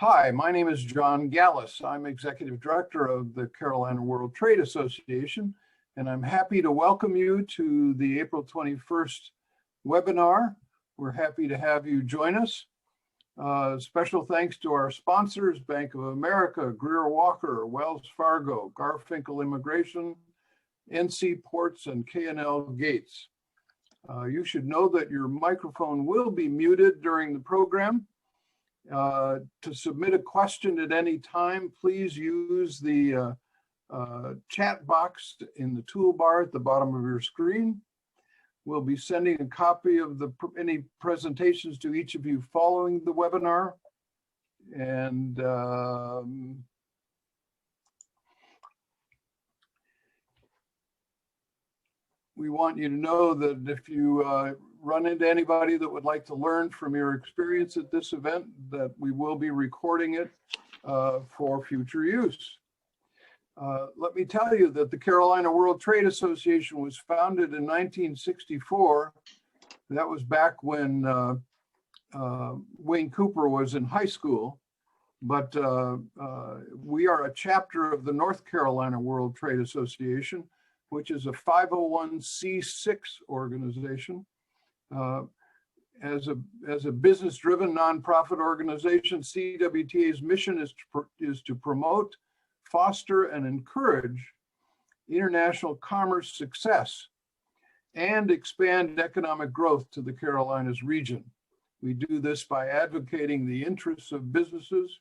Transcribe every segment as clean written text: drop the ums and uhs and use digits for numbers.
Hi, my name is John Gallus. I'm Executive Director of the Carolina World Trade Association, and I'm happy to welcome you to the April 21st webinar. We're happy to have you join us. Special thanks to our sponsors, Bank of America, Greer Walker, Wells Fargo, Garfinkel Immigration, NC Ports, and K&L Gates. You should know that your microphone will be muted during the program. To submit a question at any time, please use the chat box in the toolbar at the bottom of your screen. We'll be sending a copy of any presentations to each of you following the webinar. And we want you to know that if you run into anybody that would like to learn from your experience at this event, that we will be recording it for future use. Let me tell you that the Carolina World Trade Association was founded in 1964. That was back when Wayne Cooper was in high school. But we are a chapter of the North Carolina World Trade Association, which is a 501c6 organization. As a business-driven nonprofit organization, CWTA's mission is to promote, foster, and encourage international commerce success and expand economic growth to the Carolinas region. We do this by advocating the interests of businesses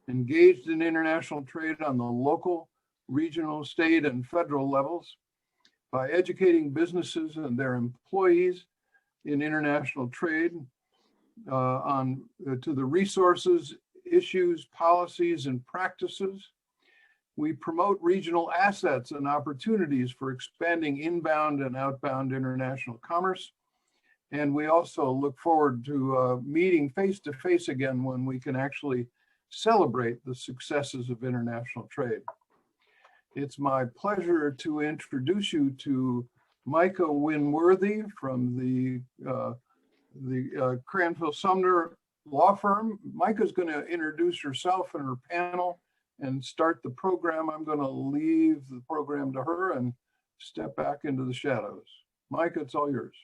engaged in international trade on the local, regional, state, and federal levels, by educating businesses and their employees in international trade to the resources, issues, policies, and practices. We promote regional assets and opportunities for expanding inbound and outbound international commerce. And we also look forward to meeting face-to-face again when we can actually celebrate the successes of international trade. It's my pleasure to introduce you to Micah Winworthy from the Cranfield Sumner law firm. Micah's going to introduce herself and her panel and start the program. I'm going to leave the program to her and step back into the shadows. Micah, it's all yours.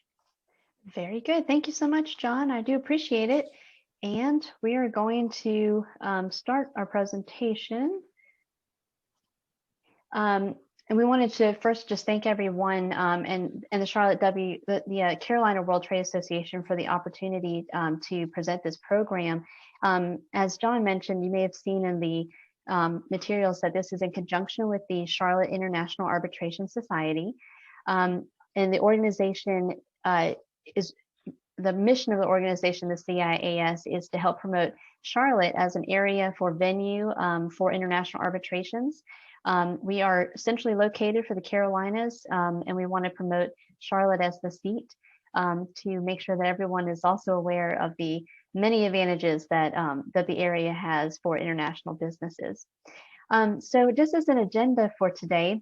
Very good. Thank you so much, John. I do appreciate it. And we are going to start our presentation. And we wanted to first just thank everyone and the Charlotte the Carolina World Trade Association for the opportunity to present this program. As John mentioned, you may have seen in the materials that this is in conjunction with the Charlotte International Arbitration Society. And the organization the mission of the organization, the CIAS, is to help promote Charlotte as an area for venue for international arbitrations. We are centrally located for the Carolinas, and we want to promote Charlotte as the seat to make sure that everyone is also aware of the many advantages that, that the area has for international businesses. So just as an agenda for today,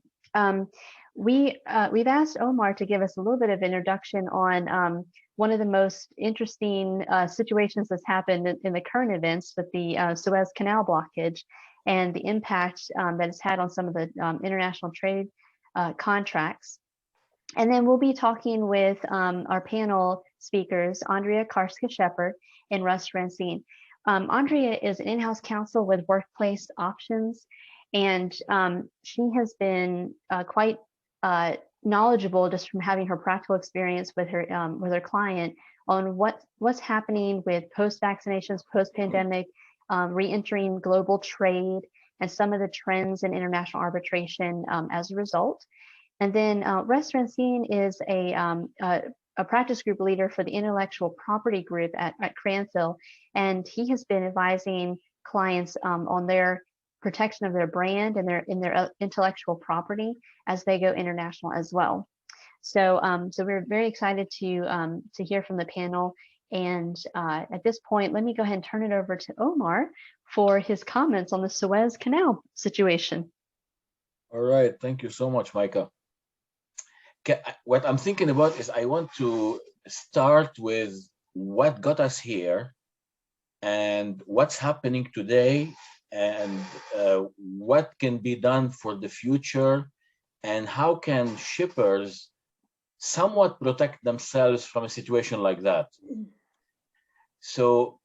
we've asked Omar to give us a little bit of introduction on one of the most interesting situations that's happened in the current events with the Suez Canal blockage and the impact that it's had on some of the international trade contracts. And then we'll be talking with our panel speakers, Andrea Karska-Shepard and Russ Rancine. Andrea is an in-house counsel with Workplace Options, and she has been quite knowledgeable just from having her practical experience with her client on what's happening with post-vaccinations, post-pandemic, re-entering global trade, and some of the trends in international arbitration as a result. And then Russ Rancine is a practice group leader for the intellectual property group at Cranfield, and he has been advising clients on their protection of their brand and their intellectual property as they go international as well. So so we're very excited to hear from the panel. And at this point, let me go ahead and turn it over to Omar for his comments on the Suez Canal situation. All right, thank you so much, Micah. What I'm thinking about is I want to start with what got us here and what's happening today, and what can be done for the future, and how can shippers somewhat protect themselves from a situation like that. So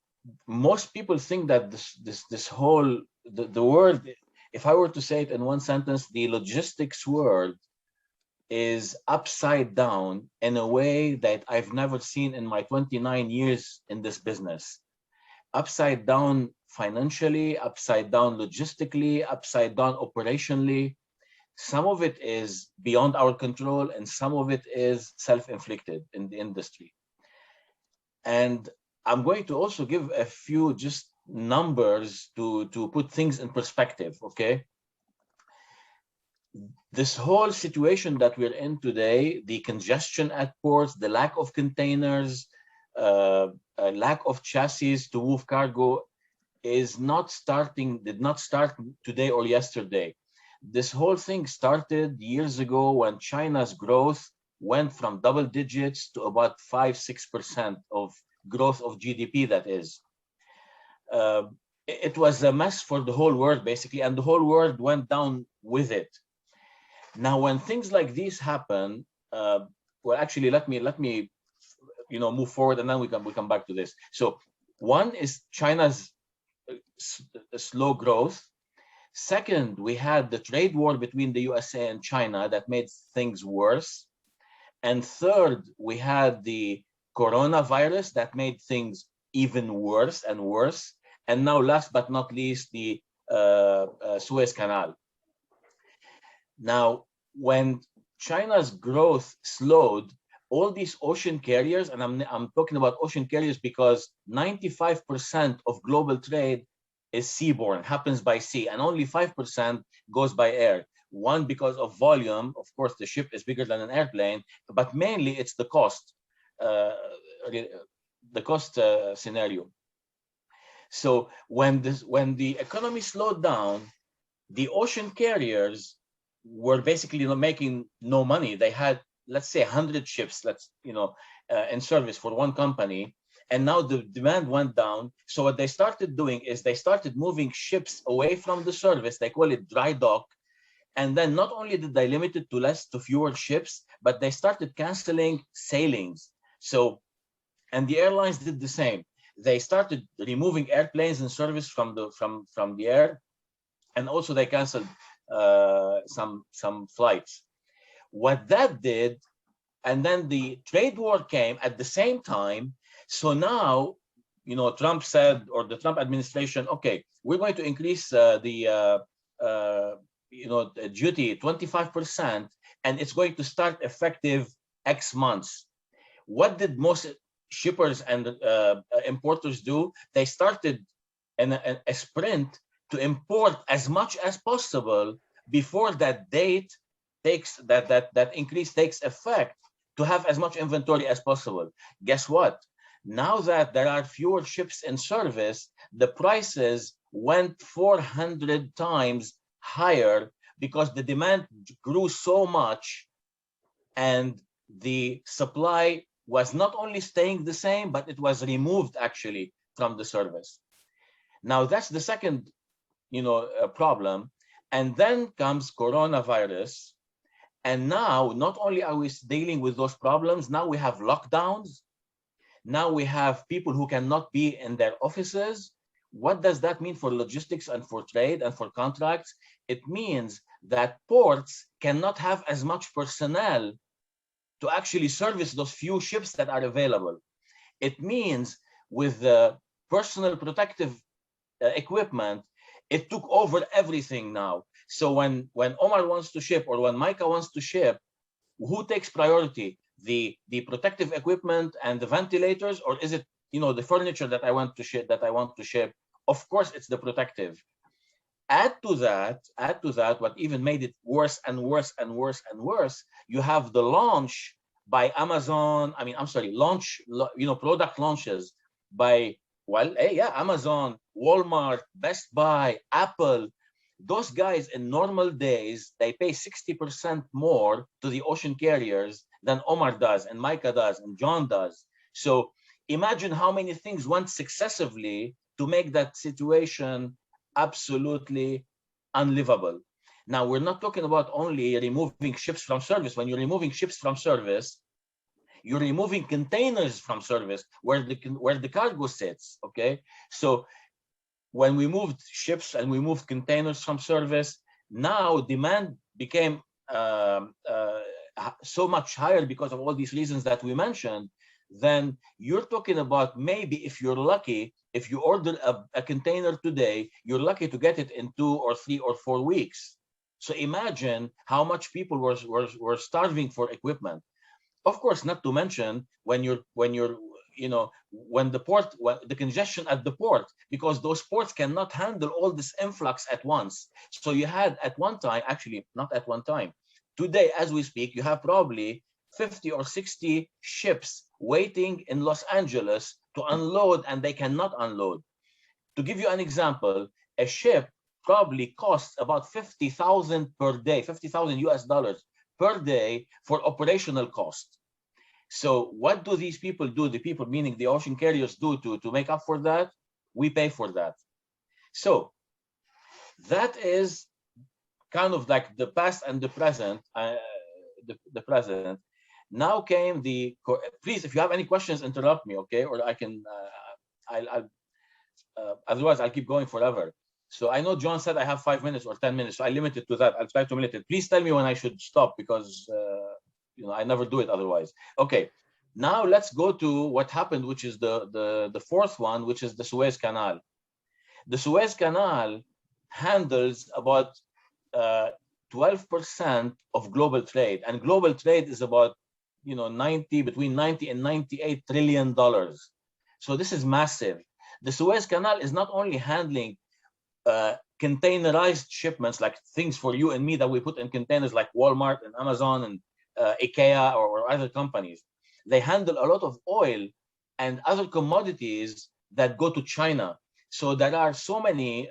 most people think that this whole the world, if I were to say it in one sentence, the logistics world is upside down in a way that I've never seen in my 29 years in this business. Upside down financially, upside down logistically, upside down operationally. Some of it is beyond our control, and some of it is self-inflicted in the industry. And I'm going to also give a few just numbers to put things in perspective, okay? This whole situation that we're in today, the congestion at ports, the lack of containers, a lack of chassis to move cargo did not start today or yesterday. This whole thing started years ago when China's growth went from double digits to about 5-6% of growth of GDP, that is. It was a mess for the whole world, basically, and the whole world went down with it. Now, when things like these happen, well, actually, let me move forward, and then we come back to this. So one is China's slow growth. Second, we had the trade war between the USA and China that made things worse. And third, we had the coronavirus that made things even worse and worse. And now, last but not least, the Suez Canal. Now, when China's growth slowed, all these ocean carriers, and I'm talking about ocean carriers because 95% of global trade is seaborne, happens by sea, and only 5% goes by air. One, because of volume, of course, the ship is bigger than an airplane, but mainly it's the cost, scenario. So when the economy slowed down, the ocean carriers were basically making no money. They had, let's say, 100 ships, in service for one company. And now the demand went down. So what they started doing is they started moving ships away from the service. They call it dry dock. And then not only did they limit it to fewer ships, but they started canceling sailings. So, and the airlines did the same. They started removing airplanes in service from the air, and also they canceled some flights. What that did, and then the trade war came at the same time. So now, Trump said, or the Trump administration, okay, we're going to increase the duty 25%, and it's going to start effective X months. What did most shippers and importers do? They started a sprint to import as much as possible before that date that increase takes effect, to have as much inventory as possible. Guess what? Now that there are fewer ships in service, the prices went 400 times higher because the demand grew so much and the supply was not only staying the same, but it was removed actually from the service. Now that's the second, problem. And then comes coronavirus. And now, not only are we dealing with those problems, now we have lockdowns. Now we have people who cannot be in their offices. What does that mean for logistics and for trade and for contracts? It means that ports cannot have as much personnel to actually service those few ships that are available. It means with the personal protective equipment, it took over everything now. So when Omar wants to ship, or when Micah wants to ship, who takes priority? The protective equipment and the ventilators, or is it the furniture that I want to ship? Of course, it's the protective. Add to that, what even made it worse and worse and worse and worse, you have the launch by Amazon. Product launches by Amazon, Walmart, Best Buy, Apple. Those guys in normal days, they pay 60% more to the ocean carriers than Omar does, and Micah does, and John does. So imagine how many things went successively to make that situation absolutely unlivable. Now, we're not talking about only removing ships from service. When you're removing ships from service, you're removing containers from service where the cargo sits, okay? So when we moved ships and we moved containers from service, now demand became so much higher because of all these reasons that we mentioned. Then you're talking about, maybe if you're lucky, if you order a container today, you're lucky to get it in 2 or 3 or 4 weeks. So imagine how much people were starving for equipment. Of course, not to mention when the congestion at the port, because those ports cannot handle all this influx at once. So you had at one time, actually not at one time, today as we speak, you have probably 50 or 60 ships waiting in Los Angeles to unload, and they cannot unload. To give you an example, a ship probably costs about 50,000 per day, 50,000 US dollars per day for operational cost. So what do these people do? The people, meaning the ocean carriers, do to make up for that? We pay for that. So that is kind of like the past and the present. The present. Now came the. Please, if you have any questions, interrupt me, okay? Or I can. Otherwise, I'll keep going forever. So I know John said I have 5 minutes or 10 minutes, so I limit it to that. I'll try to limit it. Please tell me when I should stop, because I never do it otherwise. Okay, now let's go to what happened, which is the fourth one, which is the Suez Canal. The Suez Canal handles about 12% of global trade, and global trade is about between 90 and 98 trillion dollars. So this is massive. The Suez Canal is not only handling containerized shipments, like things for you and me that we put in containers, like Walmart and Amazon and IKEA or other companies. They handle a lot of oil and other commodities that go to China. So there are so many.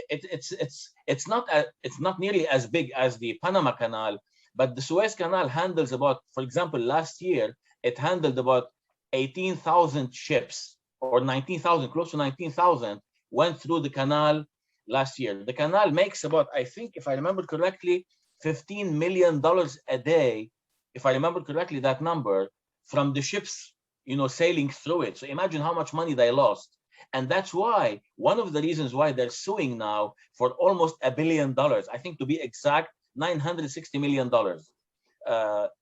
It's not nearly as big as the Panama Canal, but the Suez Canal handles about, for example, last year it handled about 18,000 ships, or 19,000, close to 19,000, went through the canal last year. The canal makes about, I think, if I remember correctly, $15 million a day, if I remember correctly, that number, from the ships, sailing through it. So imagine how much money they lost. And that's why, one of the reasons why they're suing now for almost $1 billion, I think to be exact, $960 million,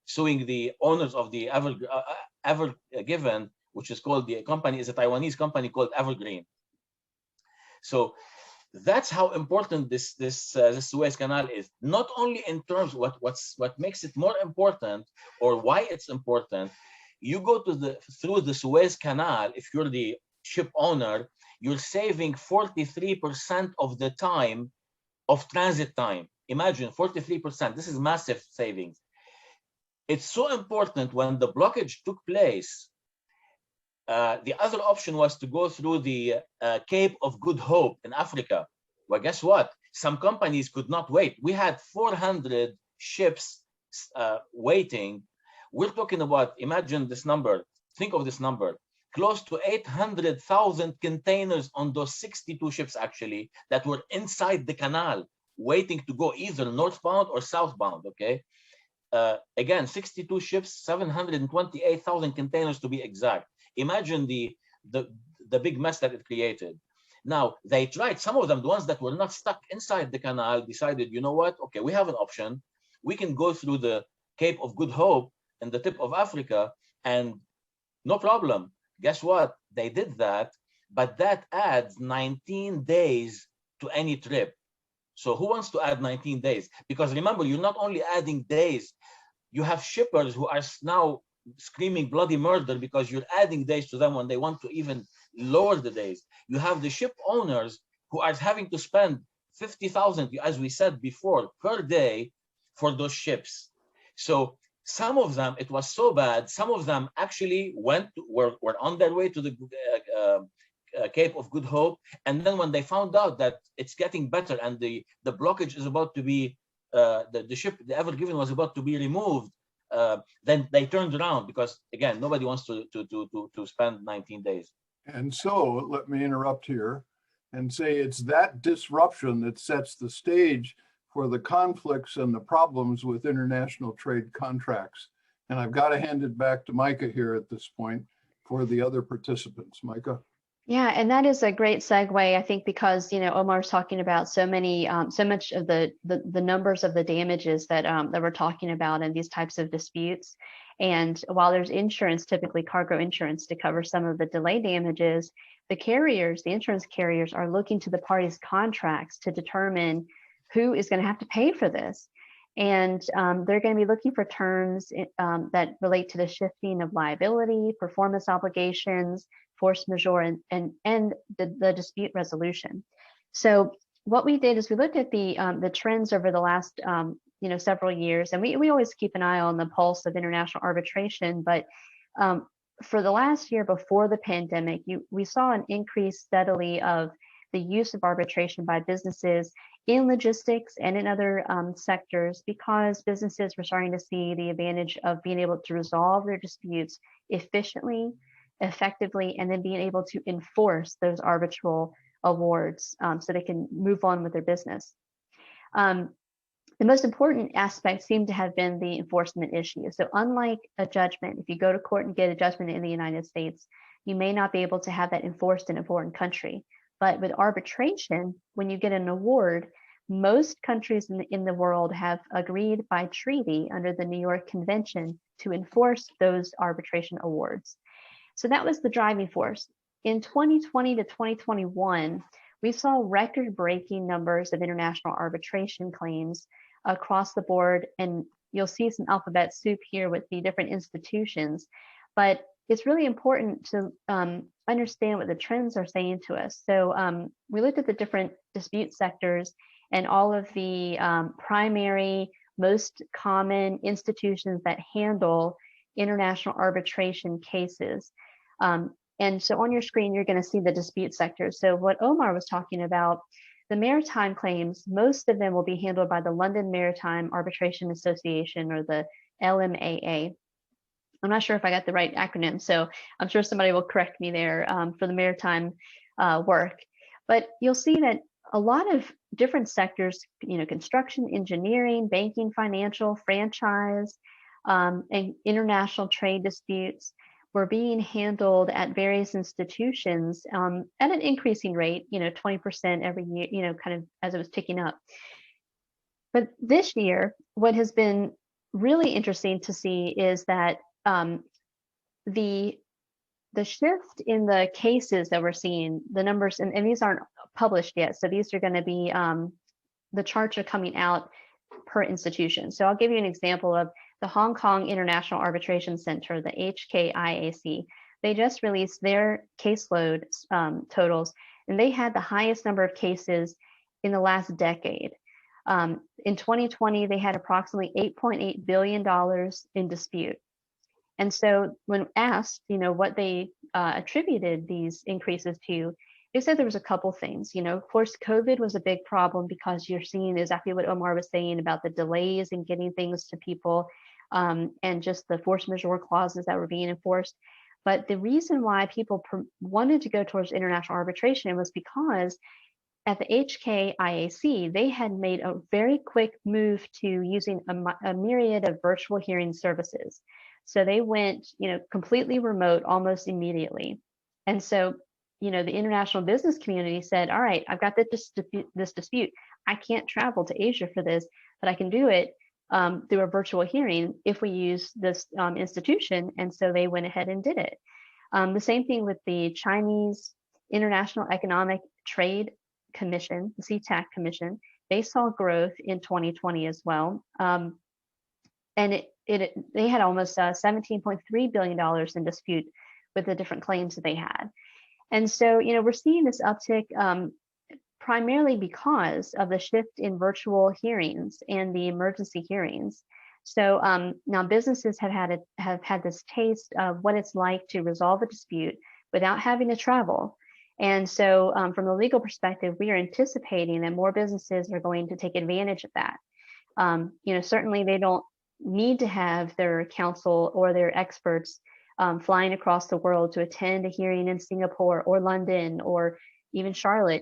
suing the owners of the Ever Given, which is called, the company is a Taiwanese company called Evergreen. So that's how important this Suez Canal is. Not only in terms of what makes it more important, or why it's important. You go through the Suez Canal, if you're the ship owner, you're saving 43% of the time of transit time. Imagine 43%. This is massive savings. It's so important. When the blockage took place, the other option was to go through the Cape of Good Hope in Africa. Well, guess what? Some companies could not wait. We had 400 ships waiting. We're talking about, imagine this number, think of this number, close to 800,000 containers on those 62 ships, actually, that were inside the canal, waiting to go either northbound or southbound, okay? Again, 62 ships, 728,000 containers to be exact. Imagine the big mess that it created. Now, they tried, some of them, the ones that were not stuck inside the canal, decided, you know what, okay, we have an option. We can go through the Cape of Good Hope in the tip of Africa, and no problem. Guess what? They did that, but that adds 19 days to any trip. So who wants to add 19 days? Because remember, you're not only adding days, you have shippers who are now screaming bloody murder because you're adding days to them when they want to even lower the days. You have the ship owners who are having to spend 50,000, as we said before, per day for those ships. So some of them, it was so bad, some of them actually were on their way to the Cape of Good Hope, and then when they found out that it's getting better and the blockage is about to be, the ship, the Ever Given, was about to be removed, then they turned around, because again, nobody wants to spend 19 days. And so let me interrupt here and say it's that disruption that sets the stage for the conflicts and the problems with international trade contracts. And I've got to hand it back to Micah here at this point for the other participants. Micah. Yeah, and that is a great segue, I think, because Omar's talking about so much of the numbers of the damages that we're talking about in these types of disputes. And while there's insurance, typically cargo insurance, to cover some of the delay damages, the insurance carriers are looking to the parties' contracts to determine who is going to have to pay for this. And they're going to be looking for terms that relate to the shifting of liability, performance obligations, force majeure, and the dispute resolution. So what we did is we looked at the trends over the last several years, and we always keep an eye on the pulse of international arbitration. But for the last year before the pandemic, we saw an increase steadily of the use of arbitration by businesses in logistics and in other sectors, because businesses were starting to see the advantage of being able to resolve their disputes efficiently, effectively, and then being able to enforce those arbitral awards so they can move on with their business. The most important aspect seemed to have been the enforcement issue. So unlike a judgment, if you go to court and get a judgment in the United States, you may not be able to have that enforced in a foreign country. But with arbitration, when you get an award, most countries in the world have agreed by treaty under the New York Convention to enforce those arbitration awards. So that was the driving force. In 2020 to 2021, we saw record-breaking numbers of international arbitration claims across the board, and you'll see some alphabet soup here with the different institutions. But it's really important to understand what the trends are saying to us. So we looked at the different dispute sectors and all of the primary, most common institutions that handle international arbitration cases. And so on your screen, you're going to see the dispute sector. So what Omar was talking about, the maritime claims, most of them will be handled by the London Maritime Arbitration Association, or the LMAA. I'm not sure if I got the right acronym, so I'm sure somebody will correct me there for the maritime work. But you'll see that a lot of different sectors, construction, engineering, banking, financial, franchise, and international trade disputes were being handled at various institutions at an increasing rate, 20% every year, kind of as it was ticking up. But this year, what has been really interesting to see is that the shift in the cases that we're seeing, the numbers, and these aren't published yet, so these are going to be, the charts are coming out per institution. So I'll give you an example of the Hong Kong International Arbitration Center, the HKIAC. They just released their caseload totals, and they had the highest number of cases in the last decade. In 2020, they had approximately $8.8 billion in dispute. And so when asked, what they attributed these increases to, they said there was a couple things. Of course, COVID was a big problem because you're seeing exactly what Omar was saying about the delays in getting things to people and just the force majeure clauses that were being enforced. But the reason why people wanted to go towards international arbitration was because at the HKIAC, they had made a very quick move to using a myriad of virtual hearing services. So they went, completely remote almost immediately. And so, the international business community said, all right, I've got this dispute. I can't travel to Asia for this, but I can do it through a virtual hearing if we use this institution. And so they went ahead and did it. The same thing with the Chinese International Economic Trade Commission, the CTAC Commission. They saw growth in 2020 as well. And they had almost $17.3 billion in dispute with the different claims that they had. And so, we're seeing this uptick primarily because of the shift in virtual hearings and the emergency hearings. So now businesses have had this taste of what it's like to resolve a dispute without having to travel. And so from a legal perspective, we are anticipating that more businesses are going to take advantage of that. Certainly they don't need to have their counsel or their experts flying across the world to attend a hearing in Singapore or London or even Charlotte,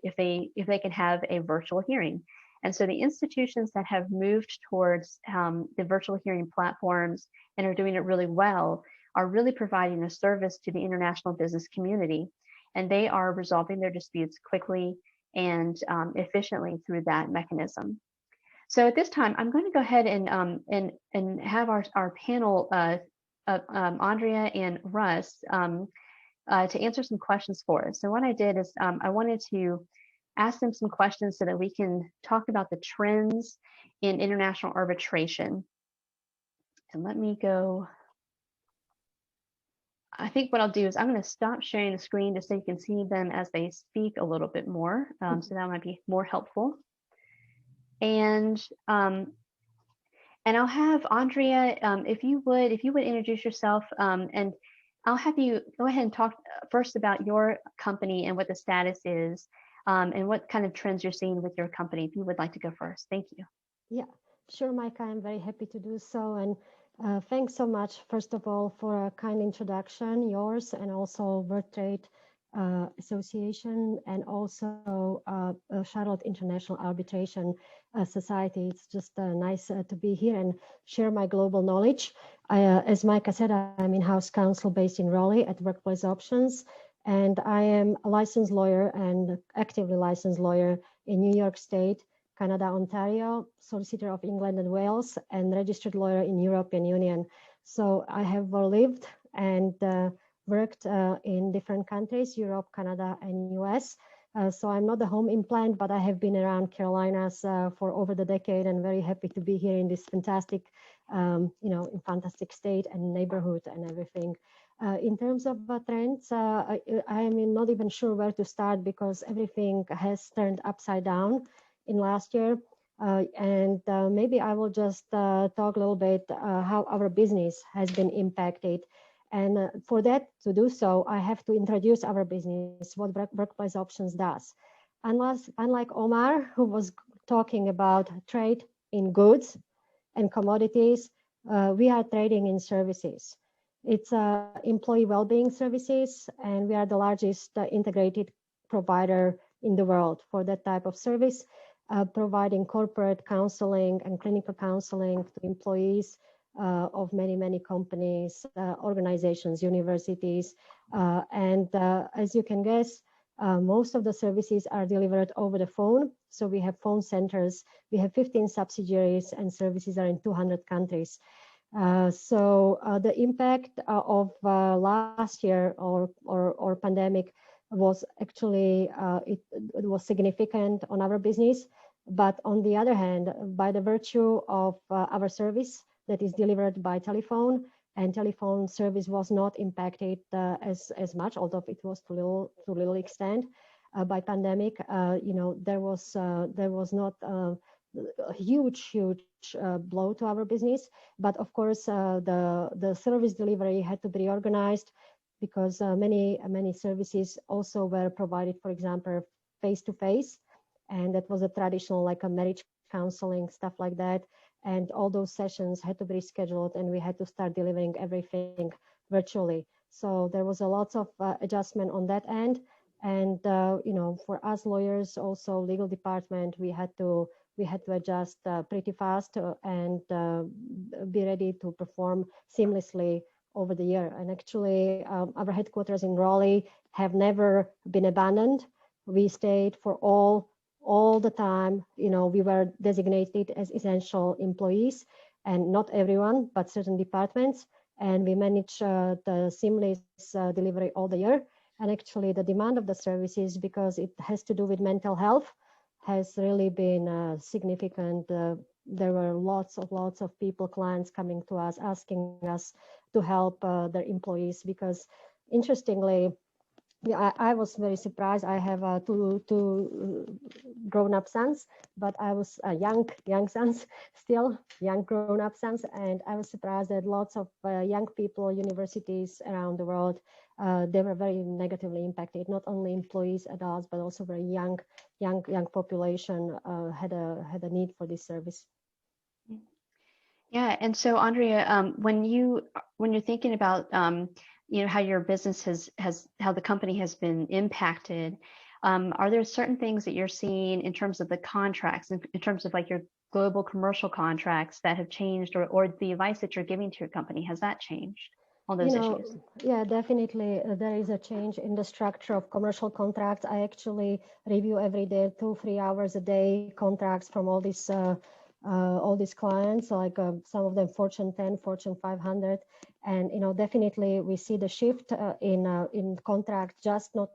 if they can have a virtual hearing. And so the institutions that have moved towards the virtual hearing platforms and are doing it really well are really providing a service to the international business community. And they are resolving their disputes quickly and efficiently through that mechanism. So at this time, I'm going to go ahead and have our panel, Andrea and Russ, to answer some questions for us. So what I did is I wanted to ask them some questions so that we can talk about the trends in international arbitration. And let me go. I think what I'll do is I'm going to stop sharing the screen just so you can see them as they speak a little bit more. So that might be more helpful. And I'll have Andrea, if you would introduce yourself, and I'll have you go ahead and talk first about your company and what the status is, and what kind of trends you're seeing with your company. If you would like to go first, thank you. Yeah, sure, Micah. I'm very happy to do so. And thanks so much, first of all, for a kind introduction, yours, and also World Trade Association, and also Charlotte International Arbitration Society. It's just nice to be here and share my global knowledge. As Micah said, I'm in-house counsel based in Raleigh at Workplace Options, and I am a licensed lawyer and actively licensed lawyer in New York State, Canada, Ontario, Solicitor of England and Wales, and registered lawyer in European Union. So I have lived and worked in different countries, Europe, Canada, and US. So I'm not a home implant, but I have been around Carolinas for over the decade, and very happy to be here in this fantastic, fantastic state and neighborhood and everything. In terms of trends, I am not even sure where to start because everything has turned upside down in last year. Maybe I will just talk a little bit how our business has been impacted. And for that, to do so, I have to introduce our business, what Workplace Options does. Unlike Omar, who was talking about trade in goods and commodities, we are trading in services. It's employee well-being services, and we are the largest integrated provider in the world for that type of service, providing corporate counseling and clinical counseling to employees of many companies, organizations, universities. As you can guess, most of the services are delivered over the phone. So we have phone centers, we have 15 subsidiaries, and services are in 200 countries. The impact of last year or pandemic was actually, it was significant on our business. But on the other hand, by the virtue of our service that is delivered by telephone, and telephone service was not impacted as much, although it was to little extent by pandemic. There was not a huge blow to our business, but of course the service delivery had to be reorganized because many services also were provided, for example, face-to-face, and that was a traditional, like a marriage counseling, stuff like that. And all those sessions had to be rescheduled, and we had to start delivering everything virtually. So there was a lot of adjustment on that end. And for us lawyers, also legal department, we had to adjust pretty fast and be ready to perform seamlessly over the year. And actually, our headquarters in Raleigh have never been abandoned. We stayed for all the time. We were designated as essential employees, and not everyone, but certain departments. And we managed the seamless delivery all the year. And actually, the demand of the services, because it has to do with mental health, has really been significant. There were lots of people, clients coming to us, asking us to help their employees, because interestingly, I was very surprised. I have two grown-up sons, but I was young sons, still young grown-up sons, and I was surprised that lots of young people, universities around the world, they were very negatively impacted. Not only employees, adults, but also very young population had a need for this service. Yeah, and so Andrea, when you're thinking about how your business has how the company has been impacted, are there certain things that you're seeing in terms of the contracts, in terms of like your global commercial contracts that have changed, or the advice that you're giving to your company, has that changed on those issues? Yeah, definitely there is a change in the structure of commercial contracts. I actually review every day 2-3 hours a day contracts from all these clients, like some of them Fortune 10, Fortune 500, and definitely we see the shift in contract, just not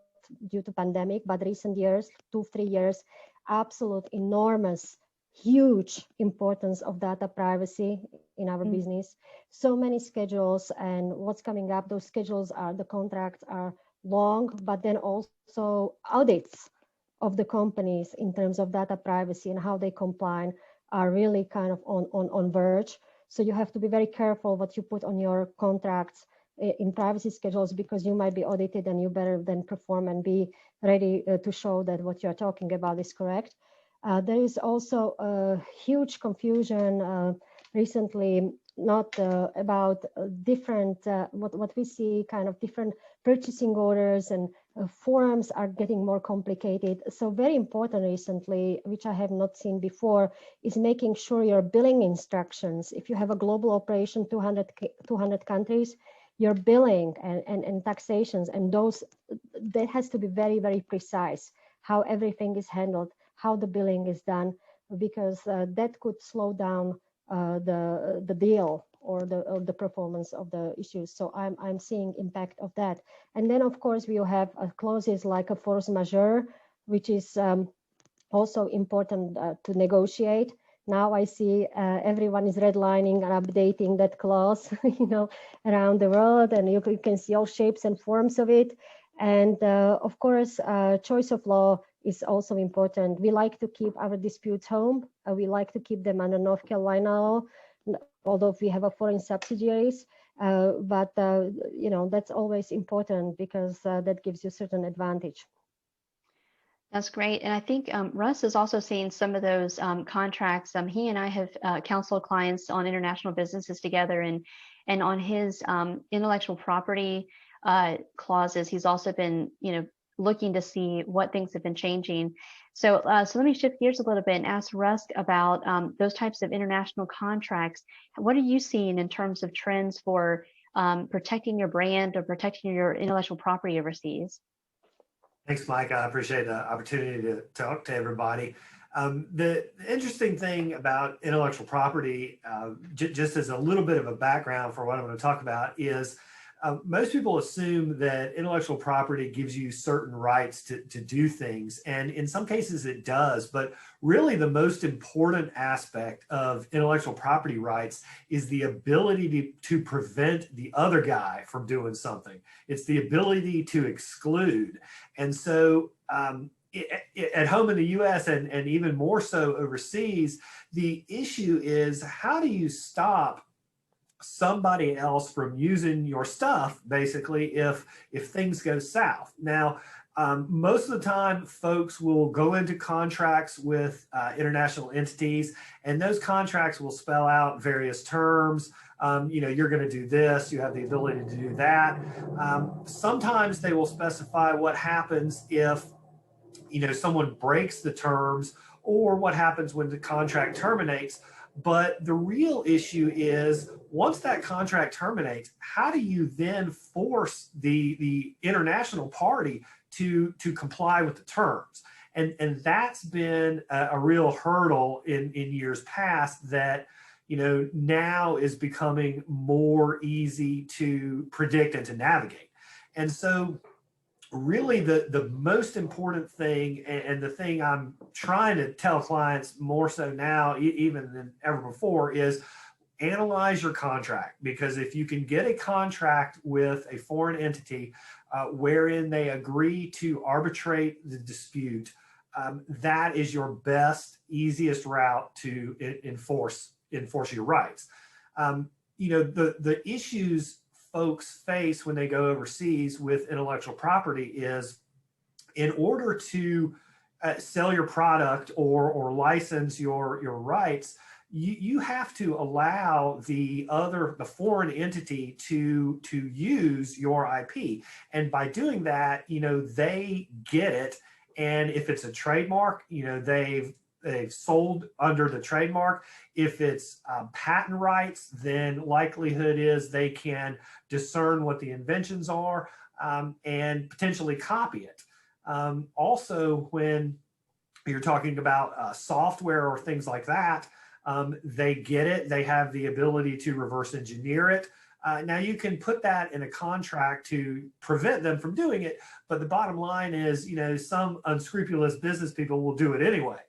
due to pandemic, but recent years, 2-3 years, absolute enormous, huge importance of data privacy in our business. So many schedules, and what's coming up, those schedules are, the contracts are long, but then also audits of the companies in terms of data privacy and how they comply are really kind of on verge. So you have to be very careful what you put on your contracts in privacy schedules, because you might be audited and you better then perform and be ready to show that what you're talking about is correct. There is also a huge confusion recently, not about different, what we see, kind of different purchasing orders, and forms are getting more complicated. So very important recently, which I have not seen before, is making sure your billing instructions, if you have a global operation, 200 countries, your billing and taxations, and those, that has to be very, very precise, how everything is handled, how the billing is done, because that could slow down the deal or the performance of the issues. So I'm seeing impact of that. And then of course we have clauses like a force majeure, which is also important to negotiate. Now I see everyone is redlining and updating that clause, around the world, and you can see all shapes and forms of it. And of course, choice of law is also important. We like to keep our disputes home. We like to keep them under North Carolina law, although we have a foreign subsidiaries. But that's always important, because that gives you certain advantage. That's great. And I think Russ is also seeing some of those contracts. He and I have counseled clients on international businesses together, and on his intellectual property clauses, he's also been, looking to see what things have been changing. So let me shift gears a little bit and ask Russ about those types of international contracts. What are you seeing in terms of trends for protecting your brand or protecting your intellectual property overseas? Thanks, Mike. I appreciate the opportunity to talk to everybody. The interesting thing about intellectual property, just as a little bit of a background for what I'm going to talk about, is most people assume that intellectual property gives you certain rights to do things. And in some cases it does, but really the most important aspect of intellectual property rights is the ability to prevent the other guy from doing something. It's the ability to exclude. And so at home in the US and even more so overseas, the issue is, how do you stop somebody else from using your stuff, basically, if things go south? Now, most of the time, folks will go into contracts with international entities, and those contracts will spell out various terms. You're going to do this, you have the ability to do that. Sometimes they will specify what happens if someone breaks the terms, or what happens when the contract terminates. But the real issue is, once that contract terminates, how do you then force the international party to comply with the terms? And that's been a real hurdle in years past that now is becoming more easy to predict and to navigate. And so really the most important thing, and the thing I'm trying to tell clients more so now even than ever before, is analyze your contract. Because if you can get a contract with a foreign entity wherein they agree to arbitrate the dispute, that is your best, easiest route to enforce your rights. The issues folks face when they go overseas with intellectual property is, in order to sell your product or license your rights, you have to allow the foreign entity to use your IP. And by doing that, they get it. And if it's a trademark, they've sold under the trademark. If it's patent rights, then likelihood is they can discern what the inventions are and potentially copy it. Also, when you're talking about software or things like that, they get it. They have the ability to reverse engineer it. Now you can put that in a contract to prevent them from doing it, but the bottom line is, some unscrupulous business people will do it anyway.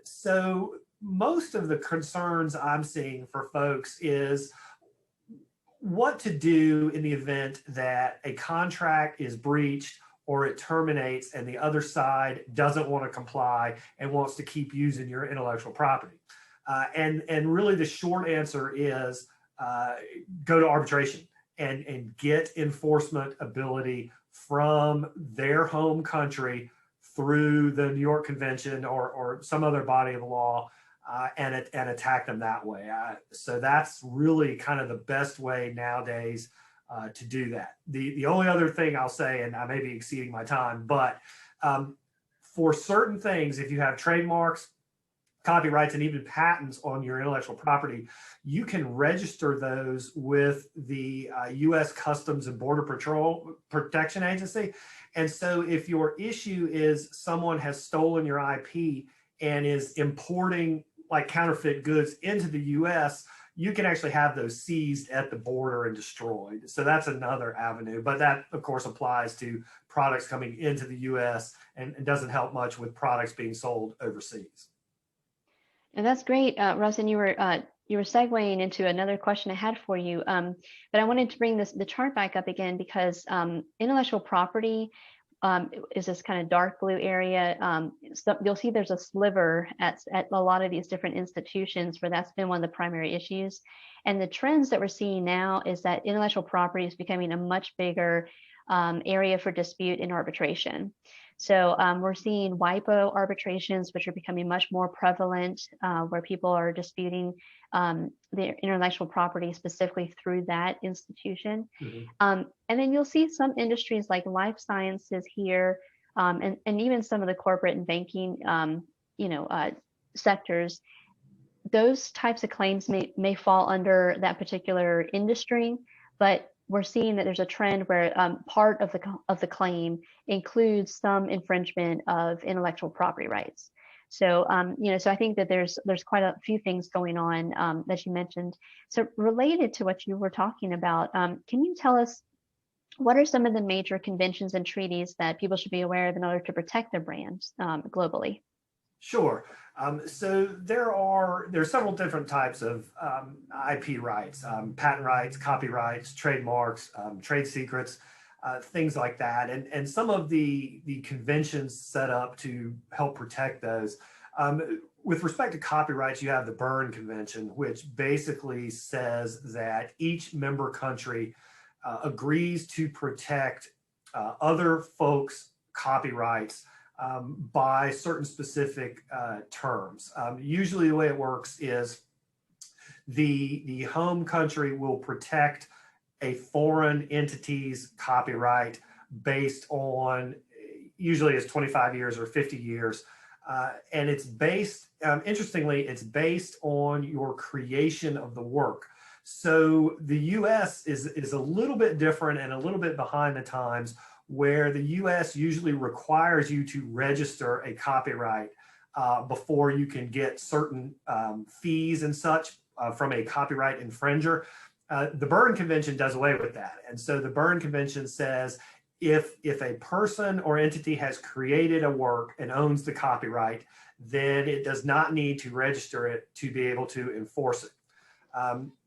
So most of the concerns I'm seeing for folks is what to do in the event that a contract is breached or it terminates and the other side doesn't want to comply and wants to keep using your intellectual property. And really the short answer is go to arbitration and get enforcement ability from their home country through the New York Convention or some other body of law and attack them that way. So that's really kind of the best way nowadays to do that. The only other thing I'll say, and I may be exceeding my time, but for certain things, if you have trademarks, copyrights, and even patents on your intellectual property, you can register those with the U.S. Customs and Border Protection Agency. And so if your issue is someone has stolen your IP and is importing like counterfeit goods into the U.S., you can actually have those seized at the border and destroyed. So that's another avenue. But that, of course, applies to products coming into the U.S. and doesn't help much with products being sold overseas. And that's great, Russ. And you were segueing into another question I had for you. But I wanted to bring the chart back up again because intellectual property is this kind of dark blue area. So you'll see there's a sliver at a lot of these different institutions where that's been one of the primary issues. And the trends that we're seeing now is that intellectual property is becoming a much bigger area for dispute in arbitration. So we're seeing WIPO arbitrations, which are becoming much more prevalent, where people are disputing their intellectual property specifically through that institution. Mm-hmm. And then you'll see some industries like life sciences here, and even some of the corporate and banking, sectors. Those types of claims may fall under that particular industry, but we're seeing that there's a trend where part of the claim includes some infringement of intellectual property rights. So, so I think that there's quite a few things going on that you mentioned. So related to what you were talking about, can you tell us what are some of the major conventions and treaties that people should be aware of in order to protect their brands globally? Sure. So there are several different types of IP rights, patent rights, copyrights, trademarks, trade secrets, things like that. And some of the conventions set up to help protect those. With respect to copyrights, you have the Berne Convention, which basically says that each member country agrees to protect other folks' copyrights by certain specific terms. Usually the way it works is the home country will protect a foreign entity's copyright based on, usually it's 25 years or 50 years. And it's based, interestingly, it's based on your creation of the work. So the US is a little bit different and a little bit behind the times, where the US usually requires you to register a copyright before you can get certain fees and such from a copyright infringer. The Berne Convention does away with that. And so the Berne Convention says if a person or entity has created a work and owns the copyright, then it does not need to register it to be able to enforce it.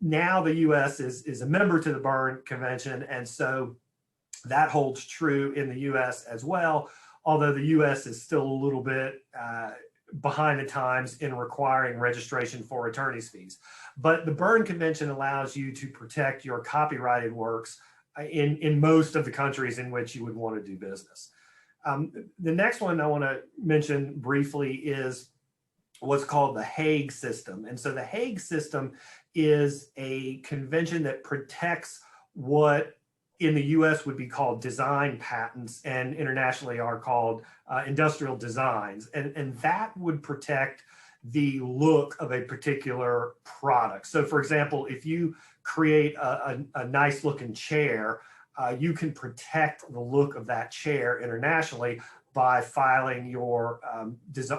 Now the US is a member to the Berne Convention, and so that holds true in the US as well, although the US is still a little bit behind the times in requiring registration for attorney's fees. But the Berne Convention allows you to protect your copyrighted works in most of the countries in which you would want to do business. The next one I want to mention briefly is what's called the Hague System. And so the Hague System is a convention that protects what in the US would be called design patents and internationally are called industrial designs. And that would protect the look of a particular product. So for example, if you create a nice looking chair, you can protect the look of that chair internationally by filing your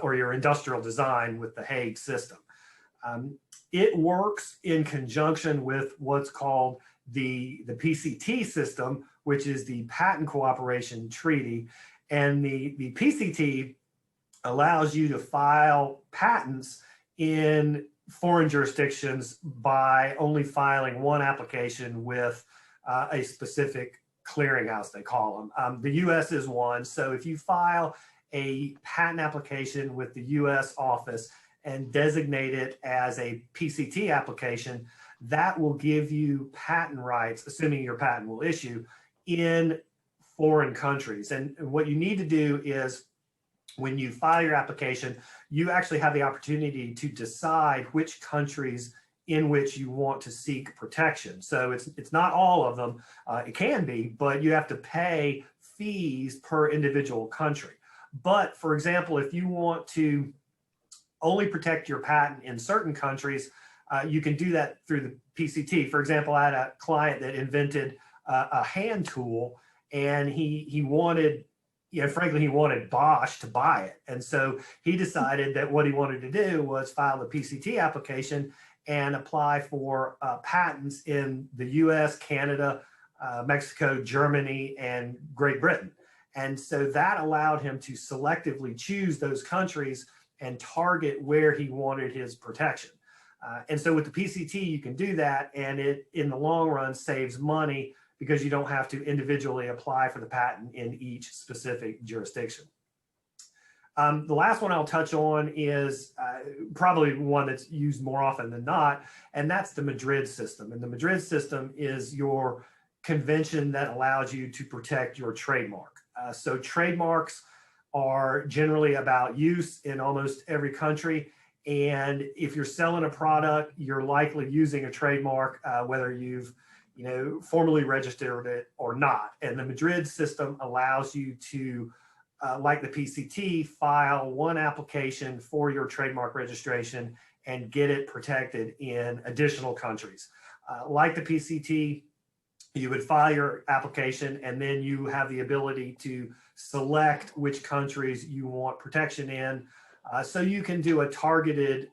your industrial design with the Hague System. It works in conjunction with what's called the PCT system, which is the Patent Cooperation Treaty. And the PCT allows you to file patents in foreign jurisdictions by only filing one application with a specific clearinghouse, they call them. The US is one. So if you file a patent application with the US office and designate it as a PCT application, that will give you patent rights, assuming your patent will issue, in foreign countries. And what you need to do is, when you file your application, you actually have the opportunity to decide which countries in which you want to seek protection. So it's not all of them, it can be, but you have to pay fees per individual country. But for example, if you want to only protect your patent in certain countries, you can do that through the PCT. For example, I had a client that invented a hand tool, and he wanted, frankly, he wanted Bosch to buy it. And so he decided that what he wanted to do was file the PCT application and apply for patents in the US, Canada, Mexico, Germany, and Great Britain. And so that allowed him to selectively choose those countries and target where he wanted his protection. And so with the PCT, you can do that, and it, in the long run, saves money because you don't have to individually apply for the patent in each specific jurisdiction. The last one I'll touch on is probably one that's used more often than not, and that's the Madrid System. And the Madrid System is your convention that allows you to protect your trademark. So trademarks are generally about use in almost every country. And if you're selling a product, you're likely using a trademark, whether you've formally registered it or not. And the Madrid System allows you to, like the PCT, file one application for your trademark registration and get it protected in additional countries. Like the PCT, you would file your application, and then you have the ability to select which countries you want protection in. So you can do a targeted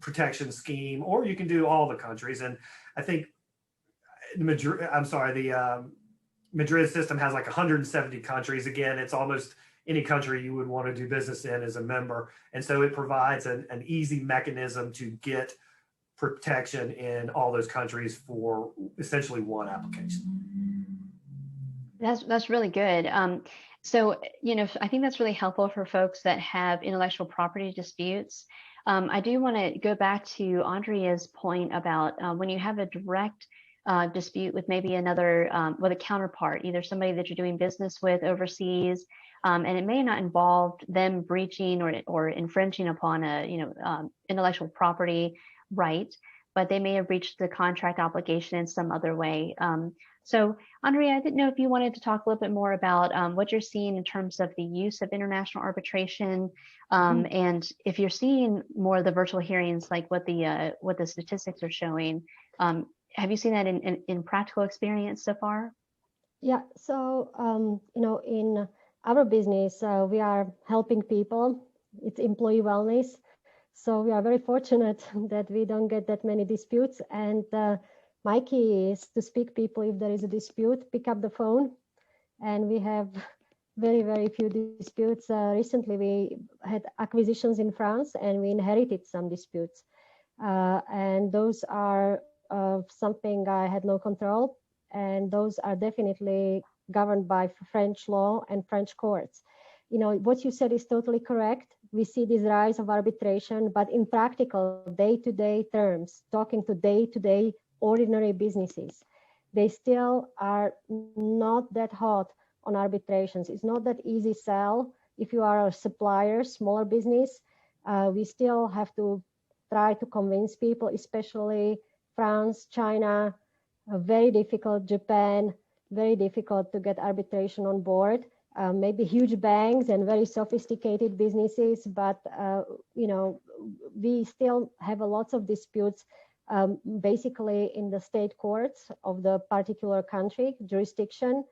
protection scheme, or you can do all the countries. And I think the Madrid System has like 170 countries. Again, it's almost any country you would want to do business in as a member. And so it provides an easy mechanism to get protection in all those countries for essentially one application. That's really good. So, I think that's really helpful for folks that have intellectual property disputes. I do want to go back to Andrea's point about when you have a direct dispute with maybe another, with a counterpart, either somebody that you're doing business with overseas, and it may not involve them breaching or infringing upon a, intellectual property right, but they may have breached the contract obligation in some other way. So Andrea, I didn't know if you wanted to talk a little bit more about what you're seeing in terms of the use of international arbitration, and if you're seeing more of the virtual hearings, like what the statistics are showing. Have you seen that in practical experience so far? Yeah, so in our business, we are helping people. It's employee wellness. So we are very fortunate that we don't get that many disputes. And my key is to speak people if there is a dispute, pick up the phone. And we have very, very few disputes. Recently, we had acquisitions in France, and we inherited some disputes. And those are something I had no control. And those are definitely governed by French law and French courts. What you said is totally correct. We see this rise of arbitration, but in practical, day-to-day terms, talking to day-to-day ordinary businesses, they still are not that hot on arbitrations. It's not that easy sell if you are a supplier, smaller business. We still have to try to convince people, especially France, China, very difficult, Japan, very difficult to get arbitration on board. Maybe huge banks and very sophisticated businesses, but you know, we still have a lots of disputes basically in the state courts of the particular country jurisdiction.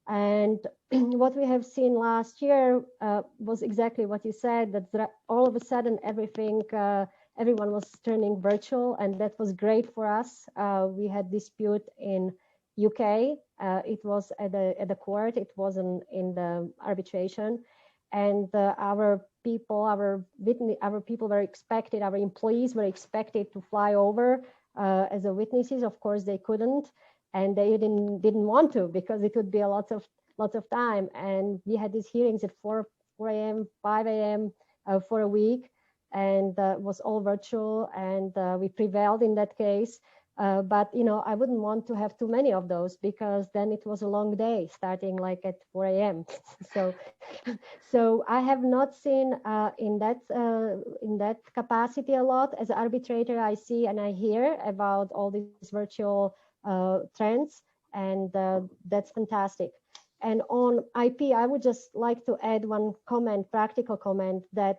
And what we have seen last year was exactly what you said, that all of a sudden everyone was turning virtual, and that was great for us. We had dispute in UK. It was at the court. It wasn't in the arbitration, and our people were expected. Our employees were expected to fly over as a witnesses. Of course, they couldn't, and they didn't want to, because it would be a lot of time. And we had these hearings at 4 a.m., 5 a.m. For a week, and was all virtual, and we prevailed in that case. But you know, I wouldn't want to have too many of those, because then it was a long day starting like at 4 a.m. So I have not seen in that capacity a lot. As an arbitrator, I see and I hear about all these virtual trends, and that's fantastic. And on IP, I would just like to add one comment, practical comment, that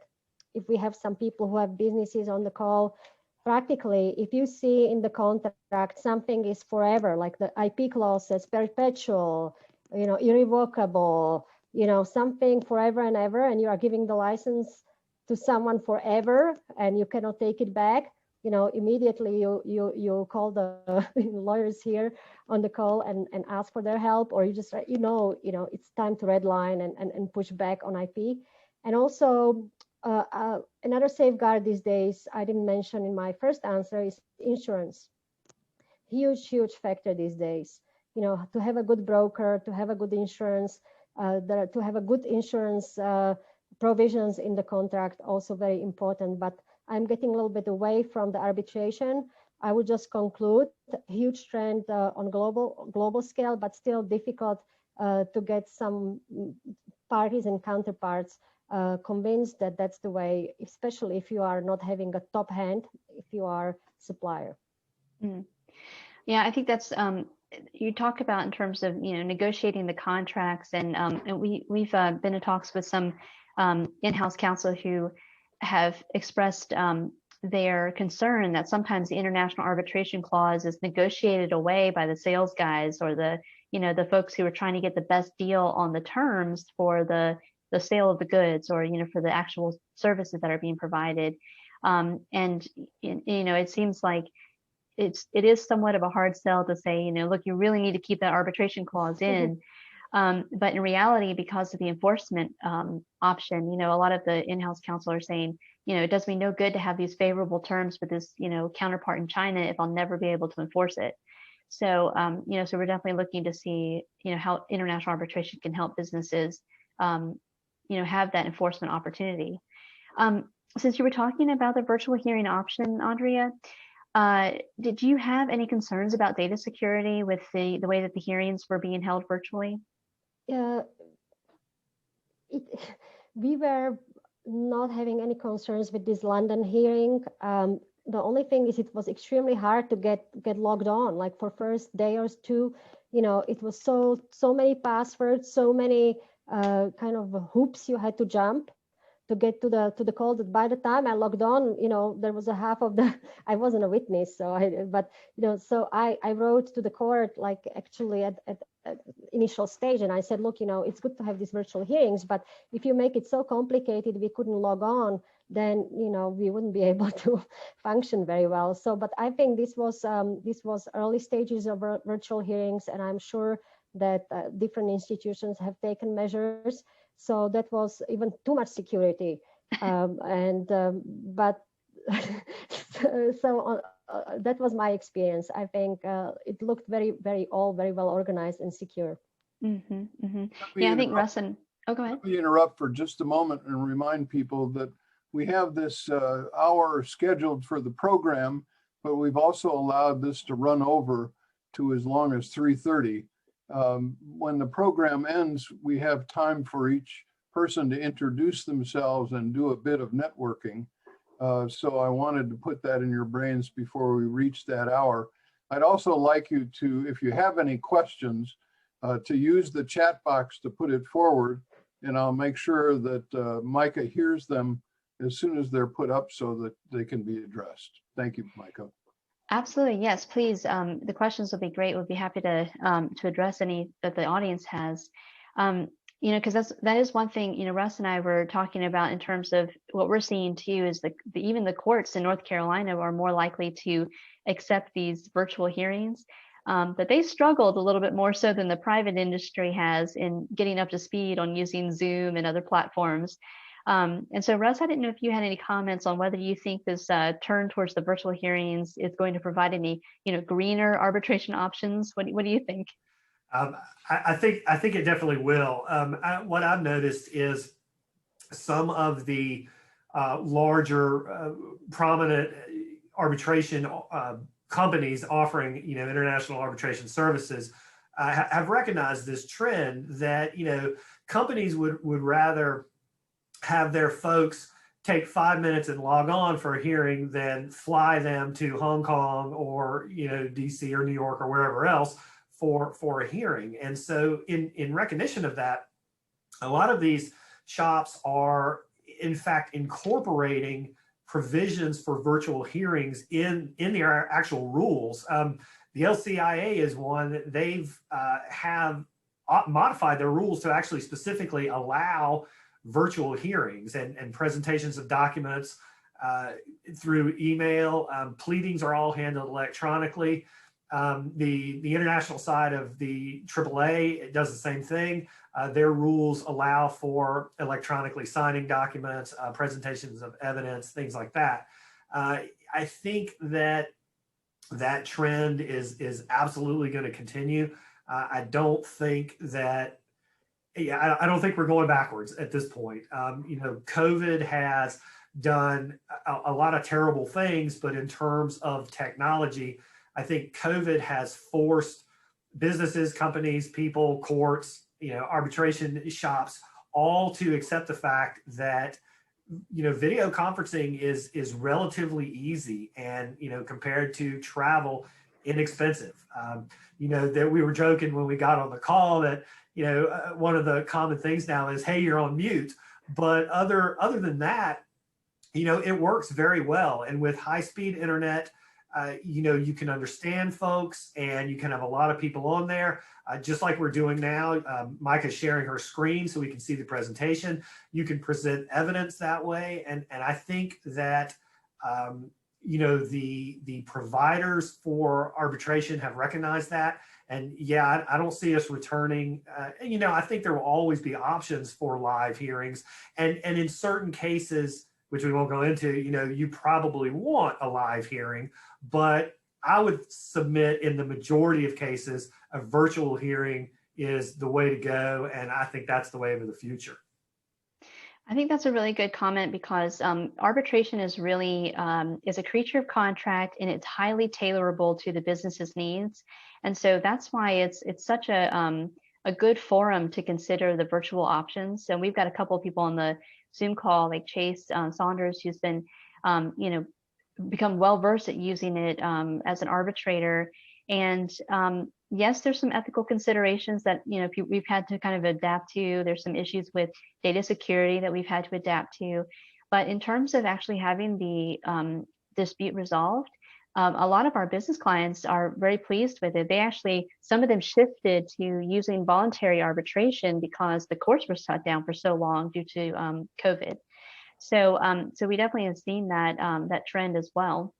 if we have some people who have businesses on the call, practically, if you see in the contract something is forever, like the IP clause says perpetual, you know, irrevocable, you know, something forever and ever, and you are giving the license to someone forever and you cannot take it back, you know, immediately you call the lawyers here on the call and ask for their help, or you just, you know, it's time to redline and push back on IP. And also another safeguard these days I didn't mention in my first answer is insurance. Huge factor these days. You know, to have a good broker, to have a good insurance, to have a good insurance provisions in the contract, also very important. But I'm getting a little bit away from the arbitration. I would just conclude, huge trend on global scale, but still difficult to get some parties and counterparts convinced that that's the way, especially if you are not having a top hand, if you are supplier. Mm. Yeah, I think that's you talk about in terms of, you know, negotiating the contracts, and we've been in talks with some in-house counsel who have expressed their concern that sometimes the international arbitration clause is negotiated away by the sales guys, or the, you know, the folks who are trying to get the best deal on the terms for the sale of the goods, or, you know, for the actual services that are being provided. And you know, it seems like it is somewhat of a hard sell to say, you know, look, you really need to keep that arbitration clause in. But in reality, because of the enforcement option, you know, a lot of the in-house counsel are saying, you know, it does me no good to have these favorable terms with this, you know, counterpart in China if I'll never be able to enforce it. So, you know, so we're definitely looking to see, you know, how international arbitration can help businesses, you know, have that enforcement opportunity. Since you were talking about the virtual hearing option, Andrea, did you have any concerns about data security with the way that the hearings were being held virtually? We were not having any concerns with this London hearing. The only thing is it was extremely hard to get logged on. Like for first day or two, you know, it was so many passwords, so many kind of hoops you had to jump to get to the call, that by the time I logged on, you know, there was a half of the, I wasn't a witness, so I wrote to the court, like actually at initial stage, and I said, look, you know, it's good to have these virtual hearings, but if you make it so complicated we couldn't log on, then, you know, we wouldn't be able to function very well. So, but I think this was early stages of virtual hearings, and I'm sure that different institutions have taken measures. So that was even too much security, but that was my experience. I think it looked very well organized and secure. Mm-hmm, mm-hmm. Yeah, I think Russ and go ahead. Let me interrupt for just a moment and remind people that we have this hour scheduled for the program, but we've also allowed this to run over to as long as 3:30. When the program ends, we have time for each person to introduce themselves and do a bit of networking. So I wanted to put that in your brains before we reach that hour. I'd also like you to, if you have any questions, to use the chat box to put it forward, and I'll make sure that Micah hears them as soon as they're put up so that they can be addressed. Thank you, Micah. Absolutely, yes, please. The questions will be great. We'll be happy to address any that the audience has. Because that is one thing, Russ and I were talking about in terms of what we're seeing too is even the courts in North Carolina are more likely to accept these virtual hearings. But they struggled a little bit more so than the private industry has in getting up to speed on using Zoom and other platforms. And so, Russ, I didn't know if you had any comments on whether you think this turn towards the virtual hearings is going to provide any, greener arbitration options. What do you think? I think it definitely will. What I've noticed is some of the larger, prominent arbitration companies offering, international arbitration services have recognized this trend that, companies would rather have their folks take 5 minutes and log on for a hearing than fly them to Hong Kong or, DC or New York or wherever else for a hearing. And so in recognition of that, a lot of these shops are in fact incorporating provisions for virtual hearings in their actual rules. The LCIA is one that they've have modified their rules to actually specifically allow virtual hearings and presentations of documents through email. Pleadings are all handled electronically. The international side of the AAA, it does the same thing. Their rules allow for electronically signing documents, presentations of evidence, things like that. I think that trend is absolutely going to continue. I don't think that, I don't think we're going backwards at this point. COVID has done a lot of terrible things, but in terms of technology, I think COVID has forced businesses, companies, people, courts, arbitration shops, all to accept the fact that, video conferencing is relatively easy and, compared to travel, inexpensive. That we were joking when we got on the call that, one of the common things now is, hey, you're on mute. But other than that, it works very well. And with high-speed internet, you can understand folks and you can have a lot of people on there, just like we're doing now. Micah's sharing her screen so we can see the presentation. You can present evidence that way. And I think that, the providers for arbitration have recognized that. And yeah, I don't see us returning. I think there will always be options for live hearings. And in certain cases, which we won't go into, you probably want a live hearing, but I would submit in the majority of cases, a virtual hearing is the way to go. And I think that's the way of the future. I think that's a really good comment because arbitration is really is a creature of contract and it's highly tailorable to the business's needs. And so that's why it's such a good forum to consider the virtual options. So we've got a couple of people on the Zoom call, like Chase Saunders, who's been, become well-versed at using it as an arbitrator. And yes, there's some ethical considerations that, we've had to kind of adapt to. There's some issues with data security that we've had to adapt to. But in terms of actually having the dispute resolved, a lot of our business clients are very pleased with it. They actually, some of them shifted to using voluntary arbitration because the courts were shut down for so long due to COVID. So we definitely have seen that that trend as well.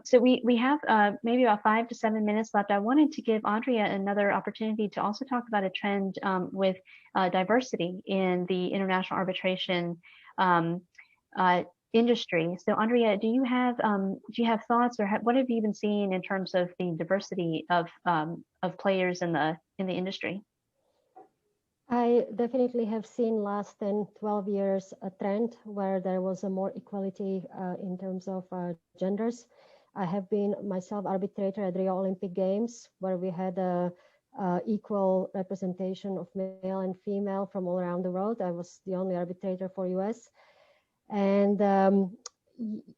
So we have maybe about 5 to 7 minutes left. I wanted to give Andrea another opportunity to also talk about a trend with diversity in the international arbitration industry. So Andrea, do you have thoughts, or what have you been seeing in terms of the diversity of players in the industry? I definitely have seen last 10, 12 years a trend where there was a more equality in terms of genders. I have been myself arbitrator at Rio Olympic Games, where we had equal representation of male and female from all around the world. I was the only arbitrator for US. And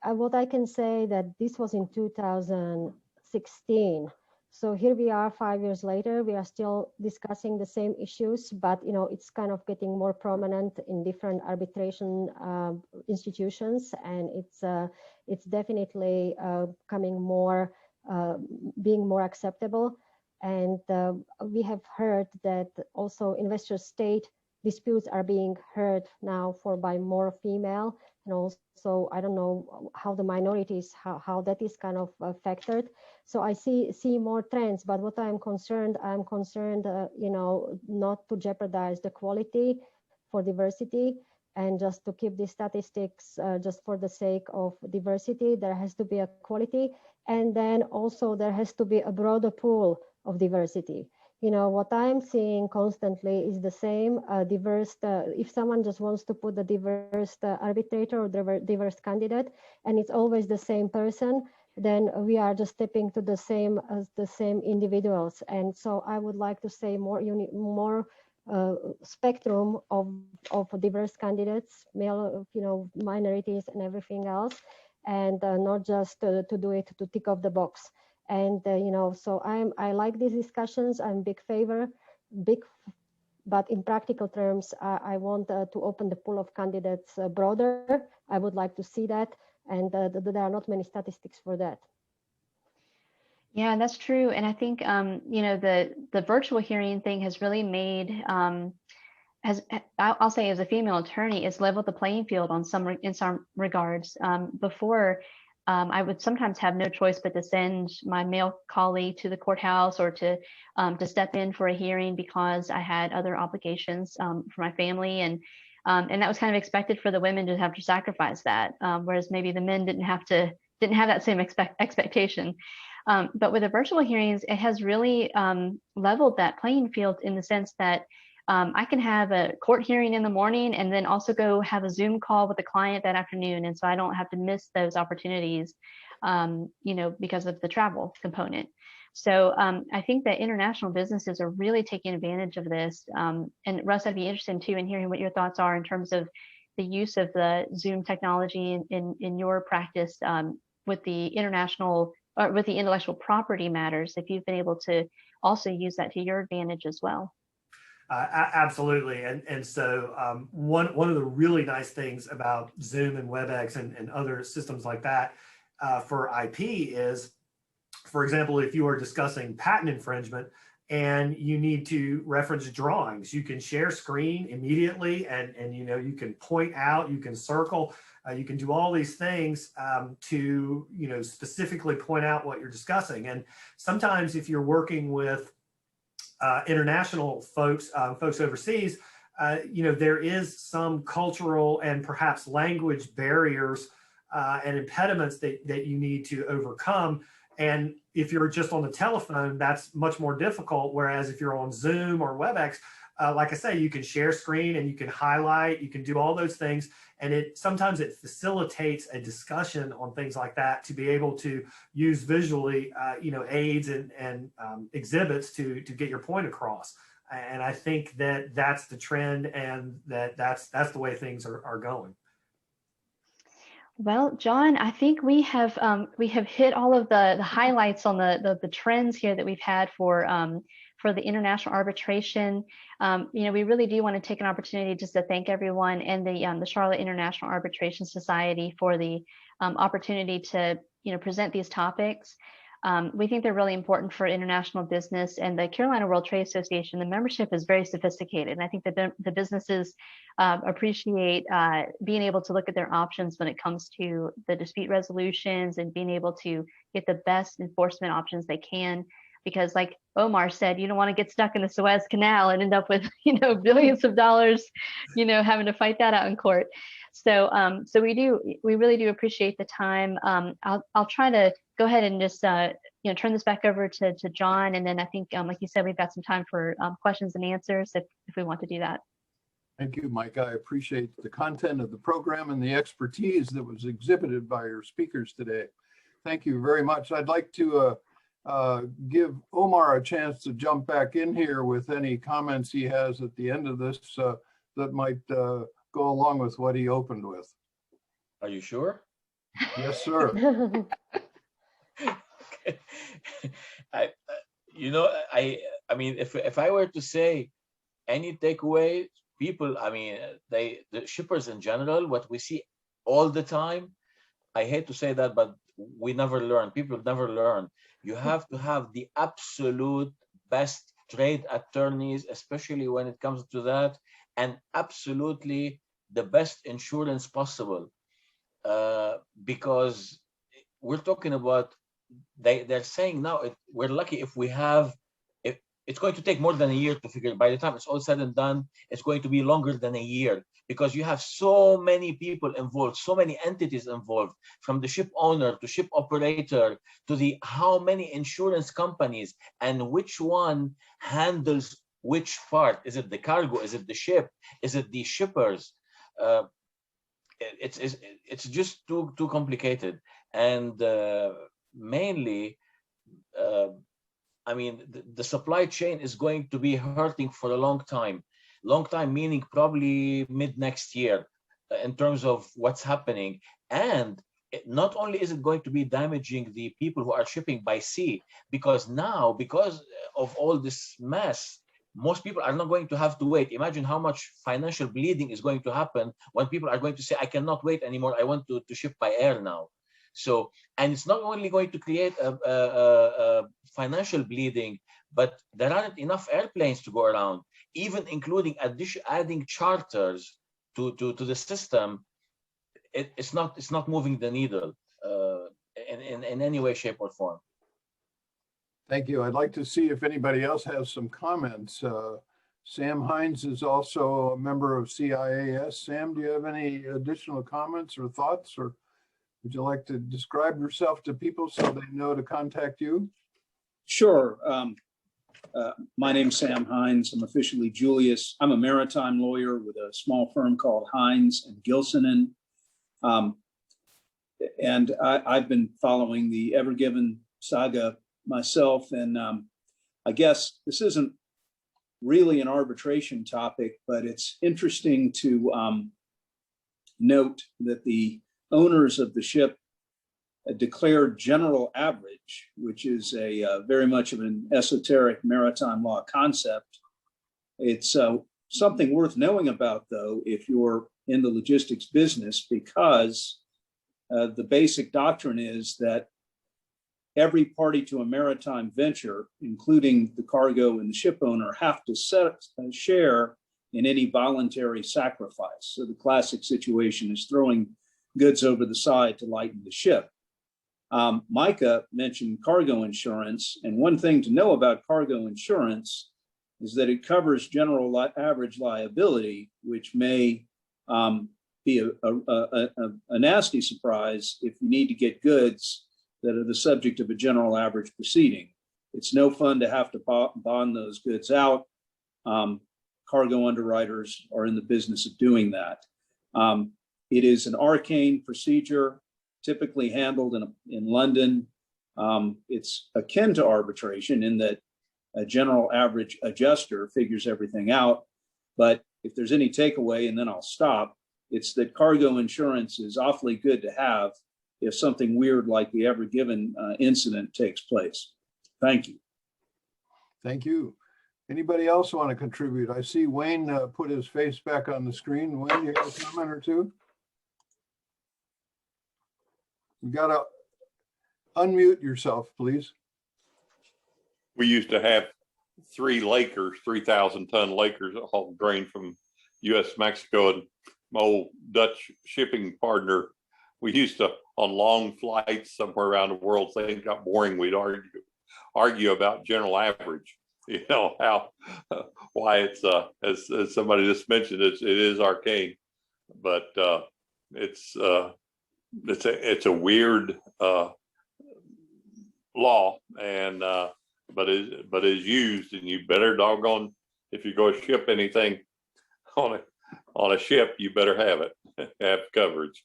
what I can say that this was in 2016. So here we are 5 years later, we are still discussing the same issues, but it's kind of getting more prominent in different arbitration institutions, and it's definitely coming more, being more acceptable. And we have heard that also investor state disputes are being heard now by more female, and also I don't know how the minorities, how that is kind of factored. So I see more trends, but what I'm concerned, not to jeopardize the quality for diversity and just to keep the statistics just for the sake of diversity. There has to be a quality, and then also there has to be a broader pool of diversity. What I'm seeing constantly is the same diverse, if someone just wants to put a diverse arbitrator or diverse candidate, and it's always the same person, then we are just stepping to the same individuals. And so I would like to say more spectrum of diverse candidates, male, minorities and everything else, and not just to do it to tick off the box. And so I like these discussions. I'm but in practical terms, I want to open the pool of candidates broader. I would like to see that, and there are not many statistics for that. Yeah, that's true. And I think the virtual hearing thing has really made I'll say as a female attorney, it's leveled the playing field in some regards. Before, I would sometimes have no choice but to send my male colleague to the courthouse or to step in for a hearing because I had other obligations for my family, and that was kind of expected for the women to have to sacrifice that, whereas maybe the men didn't have that same expectation. But with the virtual hearings, it has really leveled that playing field in the sense that I can have a court hearing in the morning and then also go have a Zoom call with a client that afternoon. And so I don't have to miss those opportunities, because of the travel component. So I think that international businesses are really taking advantage of this. And Russ, I'd be interested too in hearing what your thoughts are in terms of the use of the Zoom technology in your practice with the international or with the intellectual property matters, if you've been able to also use that to your advantage as well. Absolutely. And so one of the really nice things about Zoom and WebEx and other systems like that for IP is, for example, if you are discussing patent infringement and you need to reference drawings, you can share screen immediately and you can point out, you can circle, you can do all these things to specifically point out what you're discussing. And sometimes if you're working with international folks overseas, there is some cultural and perhaps language barriers and impediments that you need to overcome. And if you're just on the telephone, that's much more difficult. Whereas if you're on Zoom or WebEx, like I say, you can share screen and you can highlight, you can do all those things. And sometimes it facilitates a discussion on things like that to be able to use visually, aids and exhibits to get your point across. And I think that that's the trend, and that's the way things are going. Well, John, I think we have hit all of the highlights on the trends here that we've had for the international arbitration. We really do want to take an opportunity just to thank everyone and the Charlotte International Arbitration Society for the opportunity to present these topics. We think they're really important for international business, and the Carolina World Trade Association, the membership is very sophisticated. And I think that the businesses appreciate being able to look at their options when it comes to the dispute resolutions and being able to get the best enforcement options they can. Because like Omar said, you don't want to get stuck in the Suez Canal and end up with, billions of dollars, having to fight that out in court. So, we really do appreciate the time. I'll try to go ahead and just, turn this back over to John. And then I think, like you said, we've got some time for questions and answers if we want to do that. Thank you, Mike. I appreciate the content of the program and the expertise that was exhibited by your speakers today. Thank you very much. I'd like to give Omar a chance to jump back in here with any comments he has at the end of this that might go along with what he opened with. Are you sure? Yes, sir. I, I mean, if I were to say any takeaway, people, I mean, the shippers in general, what we see all the time, I hate to say that, but we never learn. People never learn. You have to have the absolute best trade attorneys, especially when it comes to that, and absolutely the best insurance possible. Because we're talking about, they're saying now, we're lucky if we have, if it's going to take more than a year to figure, by the time it's all said and done, it's going to be longer than a year, because you have so many people involved, so many entities involved, from the ship owner to ship operator to the how many insurance companies, and which one handles which part. Is it the cargo? Is it the ship? Is it the shippers? It's just too complicated. And mainly, I mean, the supply chain is going to be hurting for a long time. Long time meaning probably mid next year, in terms of what's happening. And not only is it going to be damaging the people who are shipping by sea, because now, because of all this mess, most people are not going to have to wait. Imagine how much financial bleeding is going to happen when people are going to say, I cannot wait anymore, I want to ship by air now. So, and it's not only going to create a financial bleeding, but there aren't enough airplanes to go around, even including adding charters to the system. It's not moving the needle in any way, shape, or form. Thank you. I'd like to see if anybody else has some comments. Sam Hines is also a member of CIAS. Sam, do you have any additional comments or thoughts, or would you like to describe yourself to people so they know to contact you? Sure. My name's Sam Hines. I'm officially Julius. I'm a maritime lawyer with a small firm called Hines and Gilsonen. And I've been following the Ever Given saga myself. And I guess this isn't really an arbitration topic, but it's interesting to note that the owners of the ship declared general average, which is a very much of an esoteric maritime law concept. It's something worth knowing about, though, if you're in the logistics business, because the basic doctrine is that every party to a maritime venture, including the cargo and the ship owner, have to share in any voluntary sacrifice. So the classic situation is throwing goods over the side to lighten the ship. Micah mentioned cargo insurance, and one thing to know about cargo insurance is that it covers general average liability, which may be a nasty surprise if you need to get goods that are the subject of a general average proceeding. It's no fun to have to bond those goods out. Cargo underwriters are in the business of doing that. It is an arcane procedure, typically handled in London. It's akin to arbitration in that a general average adjuster figures everything out. But if there's any takeaway, and then I'll stop, it's that cargo insurance is awfully good to have if something weird like the Ever Given incident takes place. Thank you. Thank you. Anybody else want to contribute? I see Wayne put his face back on the screen. Wayne, you have a comment or two? You got to unmute yourself, please. We used to have 3 Lakers, 3,000-ton Lakers, all grain from U.S., Mexico, and my old Dutch shipping partner. We used to, on long flights somewhere around the world, things got boring. We'd argue about general average. You know how why it's as somebody just mentioned, it is arcane, but it's a weird law, and but is used, and you better doggone, if you go ship anything on a ship, you better have it, have coverage.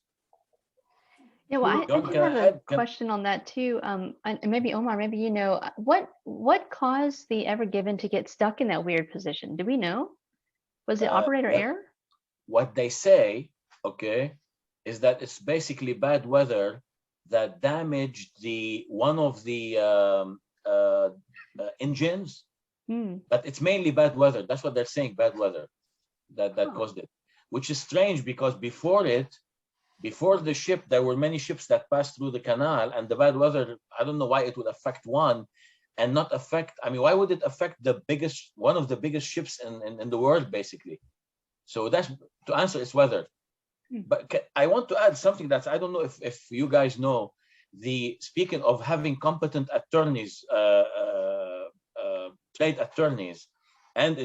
Yeah, well, I John, do can I have a add? question on that too. And maybe Omar, maybe you know, what caused the Ever Given to get stuck in that weird position? Do we know? Was it operator error? What they say, okay, is that it's basically bad weather that damaged one of the engines, but it's mainly bad weather. That's what they're saying, bad weather that caused it, which is strange because before the ship, there were many ships that passed through the canal, and the bad weather, I don't know why it would affect one and not affect, I mean, why would it affect one of the biggest ships in the world, basically? So that's, to answer, is weather. But I want to add something that I don't know if you guys know. Speaking of having competent attorneys, trade attorneys, and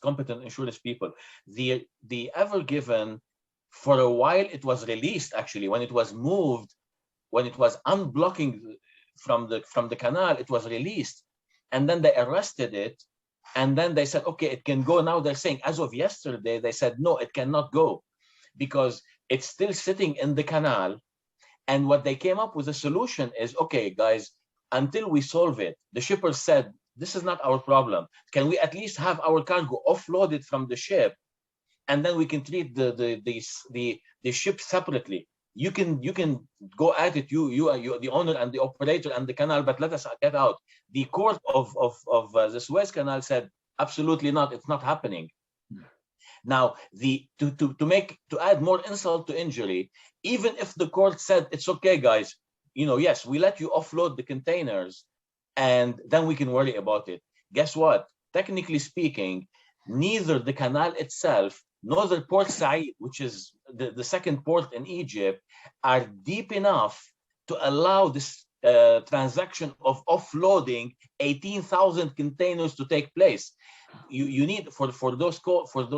competent insurance people, the Ever Given, for a while it was released, actually, when it was moved, when it was unblocking from the canal, it was released, and then they arrested it, and then they said, okay, it can go. Now they're saying, as of yesterday, they said, no, it cannot go because it's still sitting in the canal. And what they came up with a solution is, okay, guys, until we solve it, the shippers said, this is not our problem. Can we at least have our cargo offloaded from the ship, and then we can treat the ship separately? You can go at it, you the owner and the operator and the canal, but let us get out. The court of the Suez Canal said, absolutely not. It's not happening. Now, to add more insult to injury, even if the court said it's okay, guys, yes, we let you offload the containers, and then we can worry about it. Guess what? Technically speaking, neither the canal itself nor the Port Said, which is the second port in Egypt, are deep enough to allow this transaction of offloading 18,000 containers to take place. You need for those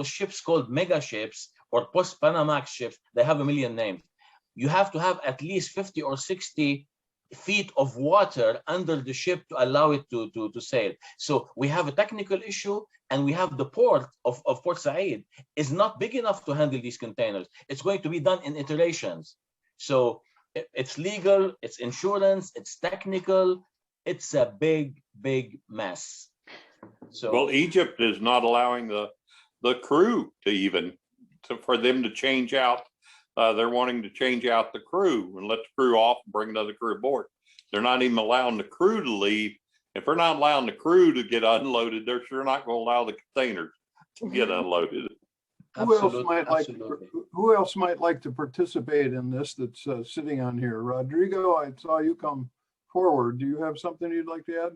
ships called mega ships or post-Panamax ships, they have a million names. You have to have at least 50 or 60 feet of water under the ship to allow it to sail. So we have a technical issue, and we have the port of Port Said is not big enough to handle these containers. It's going to be done in iterations. So it's legal, it's insurance, it's technical, it's a big mess. So, well, Egypt is not allowing the crew for them to change out. They're wanting to change out the crew and let the crew off and bring another crew aboard. They're not even allowing the crew to leave. If they're not allowing the crew to get unloaded, they're sure not going to allow the containers to get unloaded. Who else might like to participate in this that's sitting on here? Rodrigo, I saw you come forward. Do you have something you'd like to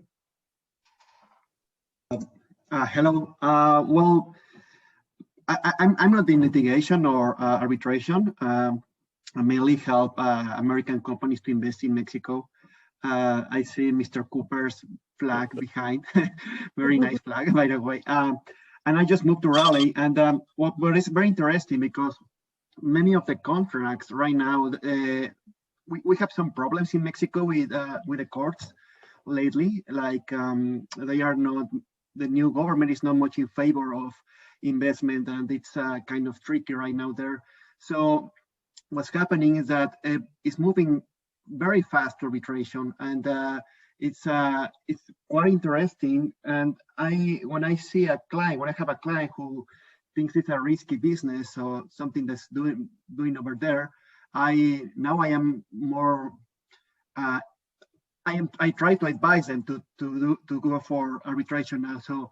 add? Hello. Well, I'm not in litigation or arbitration. I mainly help American companies to invest in Mexico. I see Mr. Cooper's flag behind, very nice flag, by the way. And I just moved to Raleigh, and what is very interesting, because many of the contracts right now, we have some problems in Mexico with the courts lately. Like they are not, the new government is not much in favor of investment, and it's kind of tricky right now there. So what's happening is that it's moving very fast to arbitration, and it's quite interesting. And when I see a client, when I have a client who thinks it's a risky business or something that's doing over there, I am more I try to advise them to go for arbitration now. So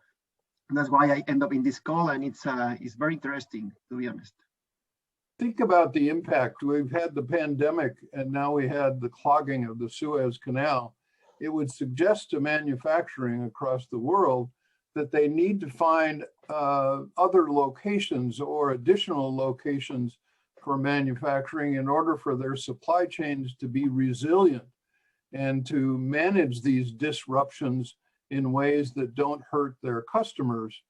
that's why I end up in this call, and it's very interesting, to be honest. Think about the impact. We've had the pandemic, and now we had the clogging of the Suez Canal. It would suggest to manufacturing across the world that they need to find other locations or additional locations for manufacturing in order for their supply chains to be resilient and to manage these disruptions in ways that don't hurt their customers.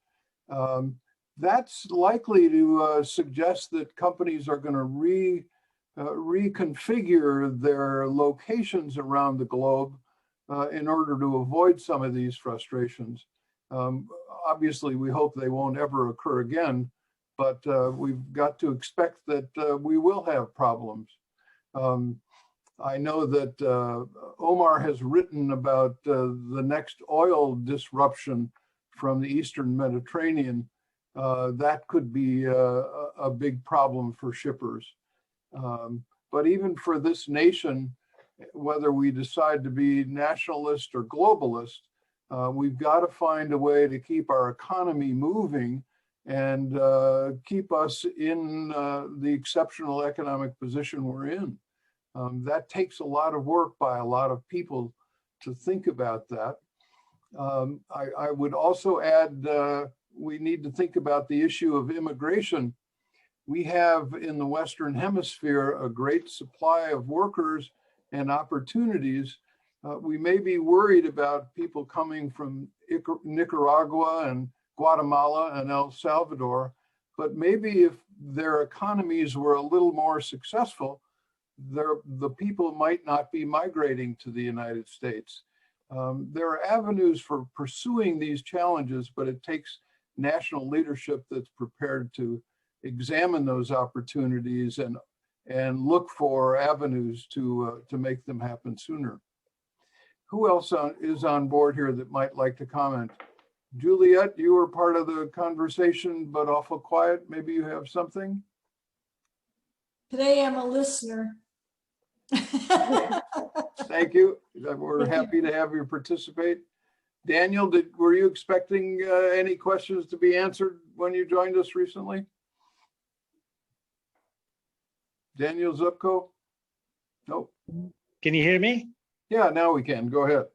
That's likely to suggest that companies are going to reconfigure their locations around the globe in order to avoid some of these frustrations. Obviously, we hope they won't ever occur again, but we've got to expect that we will have problems. I know that Omar has written about the next oil disruption from the Eastern Mediterranean. That could be a big problem for shippers. But even for this nation, whether we decide to be nationalist or globalist, we've got to find a way to keep our economy moving and keep us in the exceptional economic position we're in. That takes a lot of work by a lot of people to think about that. I would also add, we need to think about the issue of immigration. We have in the Western Hemisphere a great supply of workers and opportunities. We may be worried about people coming from Nicaragua and Guatemala and El Salvador, but maybe if their economies were a little more successful, the people might not be migrating to the United States. There are avenues for pursuing these challenges, but it takes national leadership that's prepared to examine those opportunities and look for avenues to make them happen sooner. Who else is on board here that might like to comment? Juliet, you were part of the conversation, but awful quiet. Maybe you have something? Today I'm a listener. Thank you. We're happy to have you participate. Daniel, were you expecting any questions to be answered when you joined us recently? Daniel Zupko? Nope. Can you hear me? Yeah, now we can. Go ahead.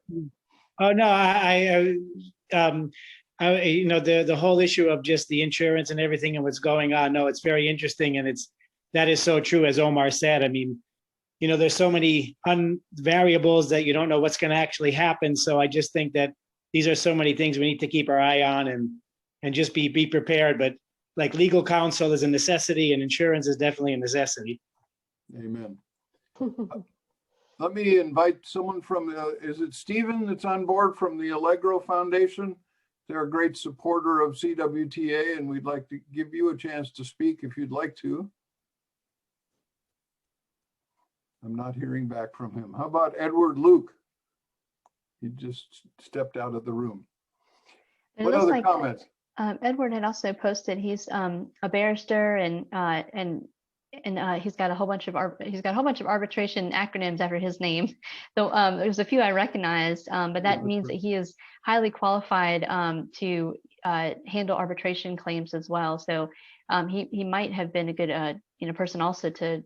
Oh no, you know, the whole issue of just the insurance and everything and what's going on. No, it's very interesting, and that is so true, as Omar said. I mean, you know, there's so many variables that you don't know what's going to actually happen. So I just think that these are so many things we need to keep our eye on and just be prepared. But like legal counsel is a necessity, and insurance is definitely a necessity. Amen. Let me invite someone from, is it Stephen that's on board from the Allegro Foundation? They're a great supporter of CWTA, and we'd like to give you a chance to speak if you'd like to. I'm not hearing back from him. How about Edward Luke? He just stepped out of the room. It What looks other like comments? Edward had also posted he's a barrister and he's got a whole bunch of arbitration acronyms after his name. So there's a few I recognized, but that means that he is highly qualified to handle arbitration claims as well. So he might have been a good person also to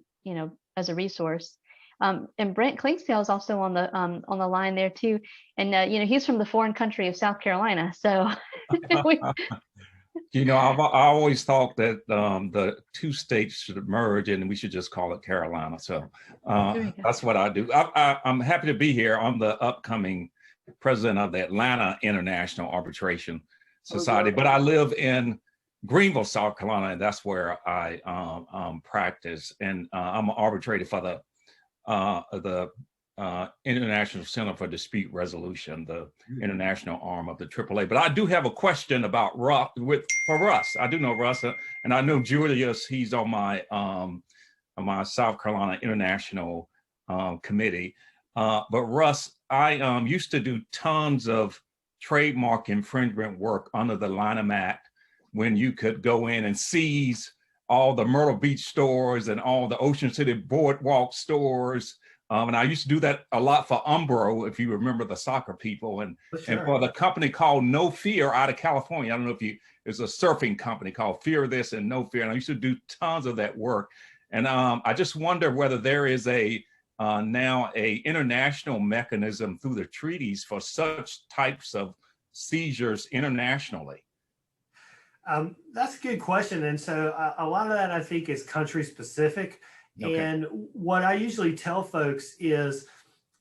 as a resource. And Brent Klingsdale is also on the line there too, and he's from the foreign country of South Carolina. So I always thought that the two states should merge and we should just call it Carolina. So that's what I do. I'm happy to be here. I'm the upcoming president of the Atlanta International Arbitration Society, but I live in Greenville, South Carolina, and that's where I practice. And I'm an arbitrator for the International Center for Dispute Resolution, the international arm of the AAA. But I do have a question about for Russ. I do know Russ, and I know Julius. He's on my South Carolina International Committee. But Russ, I used to do tons of trademark infringement work under the Lanham Act, when you could go in and seize all the Myrtle Beach stores and all the Ocean City Boardwalk stores. And I used to do that a lot for Umbro, if you remember the soccer people, and for the company called No Fear out of California. I don't know if it's a surfing company called Fear This and No Fear. And I used to do tons of that work. And I just wonder whether there is now a international mechanism through the treaties for such types of seizures internationally. That's a good question. And so a lot of that, I think, is country specific. Okay. And what I usually tell folks is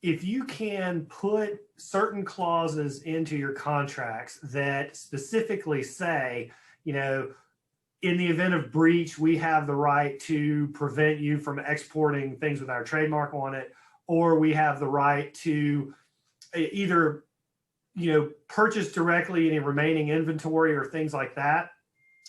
if you can put certain clauses into your contracts that specifically say, in the event of breach, we have the right to prevent you from exporting things with our trademark on it, or we have the right to either, purchase directly any remaining inventory or things like that.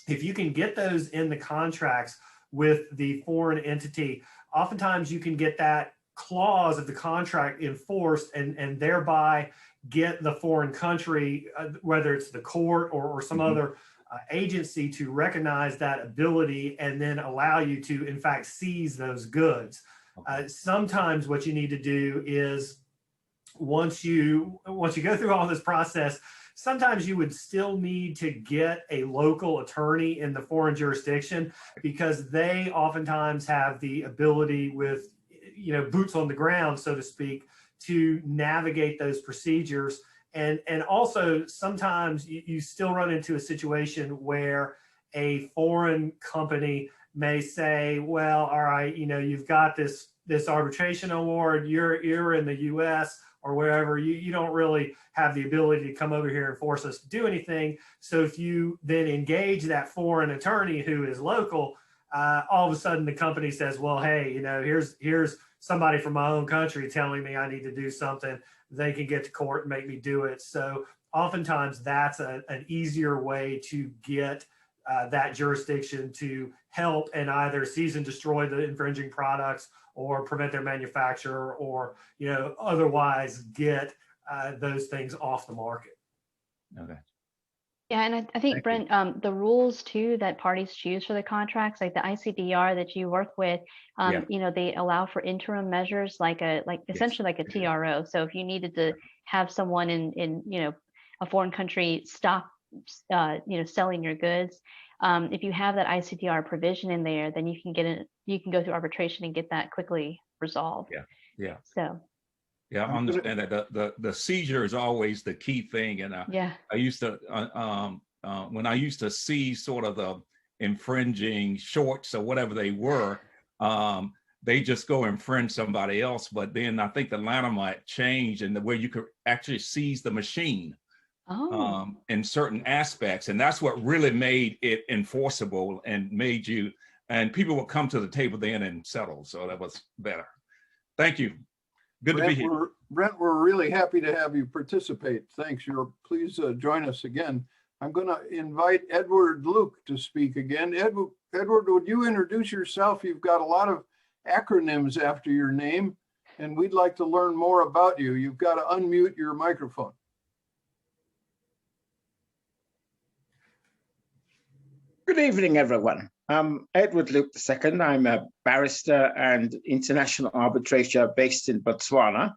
If you can get those in the contracts with the foreign entity, oftentimes you can get that clause of the contract enforced and thereby get the foreign country, whether it's the court or some other agency, to recognize that ability and then allow you to, in fact, seize those goods. Sometimes what you need to do is once you go through all this process, sometimes you would still need to get a local attorney in the foreign jurisdiction, because they oftentimes have the ability, with boots on the ground, so to speak, to navigate those procedures. And also sometimes you still run into a situation where a foreign company may say, well, all right, you've got this arbitration award, you're in the US or wherever, you don't really have the ability to come over here and force us to do anything. So if you then engage that foreign attorney who is local, all of a sudden the company says, well, hey, here's somebody from my own country telling me I need to do something. They can get to court and make me do it. So oftentimes that's an easier way to get that jurisdiction to help and either seize and destroy the infringing products, or prevent their manufacture, or otherwise get those things off the market. Okay. Yeah, and I think, Brent, the rules too that parties choose for the contracts, like the ICDR that you work with, they allow for interim measures, essentially like a TRO. So if you needed to have someone in a foreign country stop selling your goods, if you have that ICDR provision in there, then you can go through arbitration and get that quickly resolved. Yeah. So. Yeah, I understand that the seizure is always the key thing, and I used to when I used to seize sort of the infringing shorts or whatever they were, they just go infringe somebody else. But then I think the Lanham Act changed, and where you could actually seize the machine in certain aspects, and that's what really made it enforceable and made you, and people would come to the table then and settle. So that was better. Thank you. Good to be here. Brent, we're really happy to have you participate. Thanks. Please join us again. I'm going to invite Edward Luke to speak again. Edward, would you introduce yourself? You've got a lot of acronyms after your name, and we'd like to learn more about you. You've got to unmute your microphone. Good evening, everyone. I'm Edward Luke II. I'm a barrister and international arbitrator based in Botswana.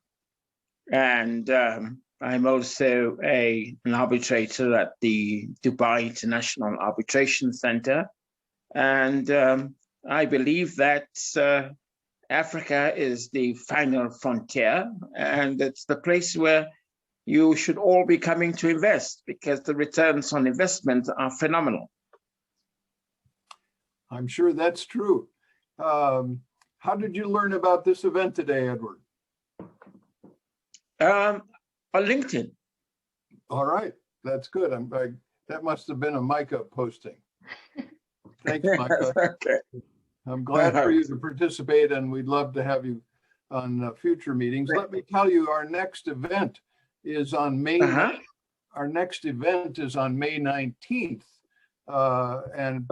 And I'm also an arbitrator at the Dubai International Arbitration Center. And I believe that Africa is the final frontier, and it's the place where you should all be coming to invest, because the returns on investment are phenomenal. I'm sure that's true. How did you learn about this event today, Edward? On LinkedIn. All right, that's good. That must have been a Micah posting. Thanks, Micah. Okay. I'm glad for you to participate, and we'd love to have you on future meetings. Let me tell you, our next event is on May. Our next event is on May 19th, and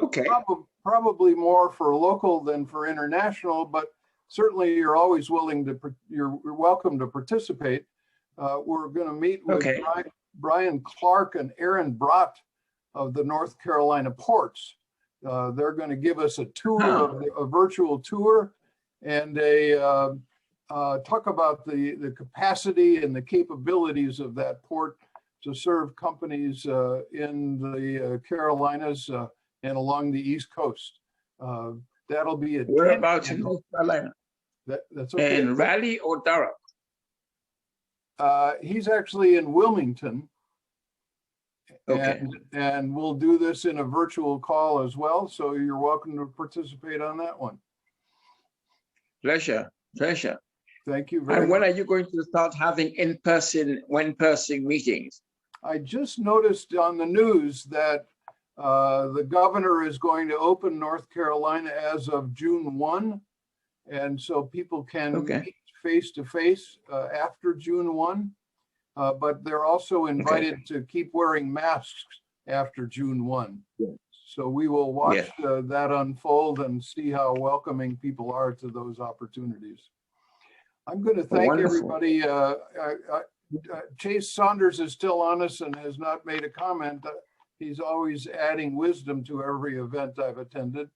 probably more for local than for international, but certainly you're always you're welcome to participate. We're going to meet with Brian Clark and Aaron Brott of the North Carolina ports. They're going to give us a tour, a virtual tour, and talk about the capacity and the capabilities of that port to serve companies in the Carolinas and along the East Coast. That'll be at whereabouts in North Carolina? That's okay. In Raleigh or Durham? He's actually in Wilmington. And we'll do this in a virtual call as well. So you're welcome to participate on that one. Pleasure. Thank you very much. And when are you going to start having in-person meetings? I just noticed on the news that the governor is going to open North Carolina as of June 1. And so people can meet face-to-face after June 1. But they're also invited to keep wearing masks after June 1. So we will watch that unfold and see how welcoming people are to those opportunities. I'm going to thank Wonderful. everybody. Chase Saunders is still on us and has not made a comment. He's always adding wisdom to every event I've attended.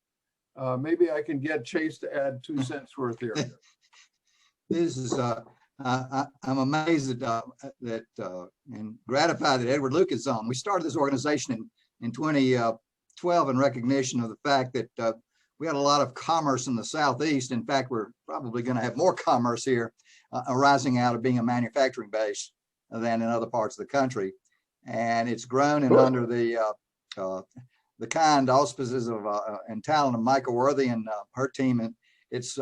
Maybe I can get Chase to add 2 cents worth here. This is, I'm amazed that and gratified that Edward Luke is on. We started this organization in 2012 in recognition of the fact that we had a lot of commerce in the Southeast. In fact, we're probably going to have more commerce here arising out of being a manufacturing base than in other parts of the country. And it's grown and under the kind auspices of and talent of Micah Worthy and her team. And it's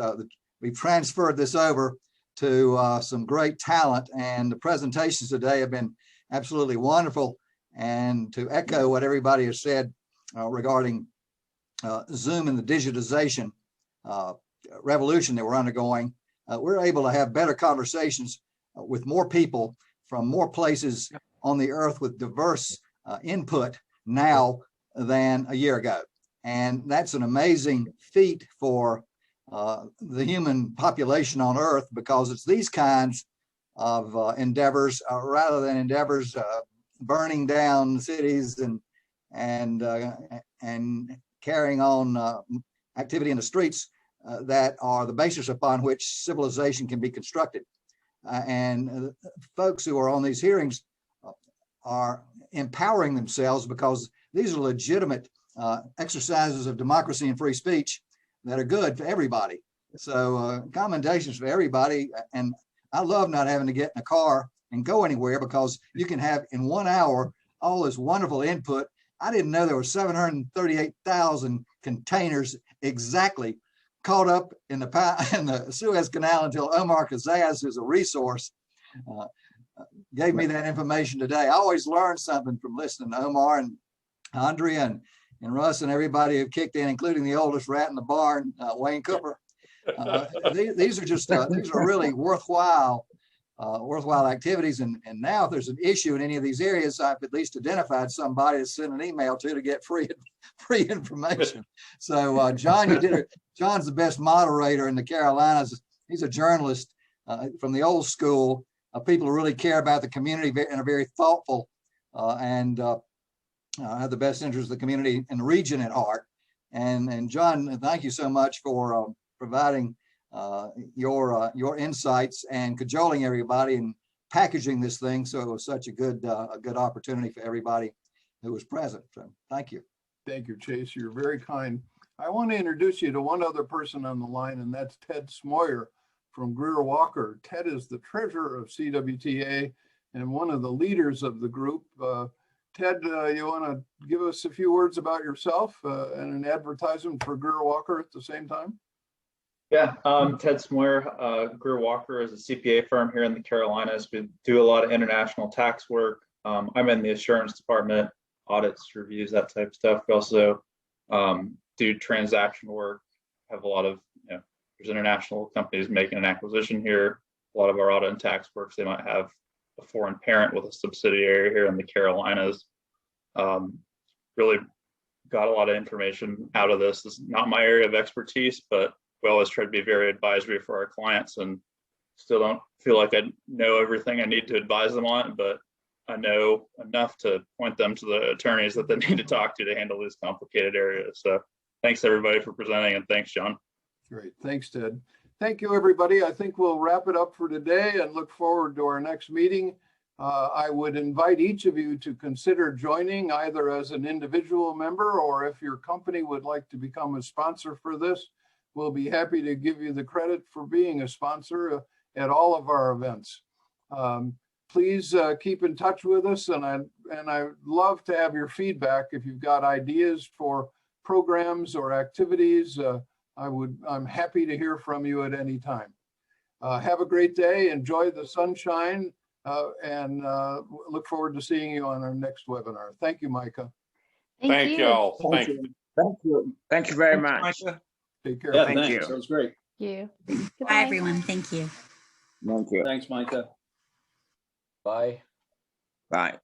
we've transferred this over to some great talent, and the presentations today have been absolutely wonderful. And to echo what everybody has said regarding Zoom and the digitization revolution that we're undergoing, we're able to have better conversations with more people from more places on the earth with diverse input now than a year ago. And that's an amazing feat for the human population on earth, because it's these kinds of endeavors rather than endeavors burning down cities and carrying on activity in the streets that are the basis upon which civilization can be constructed. And folks who are on these hearings are empowering themselves because these are legitimate exercises of democracy and free speech that are good for everybody. So commendations for everybody. And I love not having to get in a car and go anywhere, because you can have in 1 hour all this wonderful input. I didn't know there were 738,000 containers exactly caught up in the Suez Canal until Omar Kazaz, who's a resource, gave me that information today. I always learn something from listening to Omar and Andrea and Russ and everybody who kicked in, including the oldest rat in the barn, Wayne Cooper. These are just these are really worthwhile activities. And now if there's an issue in any of these areas, I've at least identified somebody to send an email to get free information. So John, John's the best moderator in the Carolinas. He's a journalist from the old school of people who really care about the community and are very thoughtful and have the best interest of the community and the region at heart. And John, thank you so much for providing your insights and cajoling everybody and packaging this thing so it was such a good opportunity for everybody who was present. So thank you. Thank you, Chase. You're very kind. I want to introduce you to one other person on the line, and that's Ted Smoyer from Greer Walker. Ted is the treasurer of CWTA and one of the leaders of the group. Ted, you want to give us a few words about yourself and an advertisement for Greer Walker at the same time? Yeah, Ted Smoyer. Greer Walker is a CPA firm here in the Carolinas. We do a lot of international tax work. I'm in the assurance department, audits, reviews, that type of stuff. We also do transaction work, have a lot of, there's international companies making an acquisition here. A lot of our audit and tax works, they might have a foreign parent with a subsidiary here in the Carolinas. Really got a lot of information out of this. This is not my area of expertise, but we always try to be very advisory for our clients, and still don't feel like I know everything I need to advise them on, but I know enough to point them to the attorneys that they need to talk to handle these complicated areas. So thanks everybody for presenting, and thanks, John. Great, thanks, Ted. Thank you, everybody. I think we'll wrap it up for today and look forward to our next meeting. I would invite each of you to consider joining either as an individual member, or if your company would like to become a sponsor for this, we'll be happy to give you the credit for being a sponsor at all of our events. Please keep in touch with us, and I'd love to have your feedback. If you've got ideas for programs or activities, I'm happy to hear from you at any time. Have a great day, enjoy the sunshine, and look forward to seeing you on our next webinar. Thank you, Micah. Thank you all. Thank you. Thank you. Thank you very much. Take care. Yeah, Thank thanks. you. That was great. You. Bye, everyone. Thank you. Thank you. Thanks, Micah. Bye. Bye.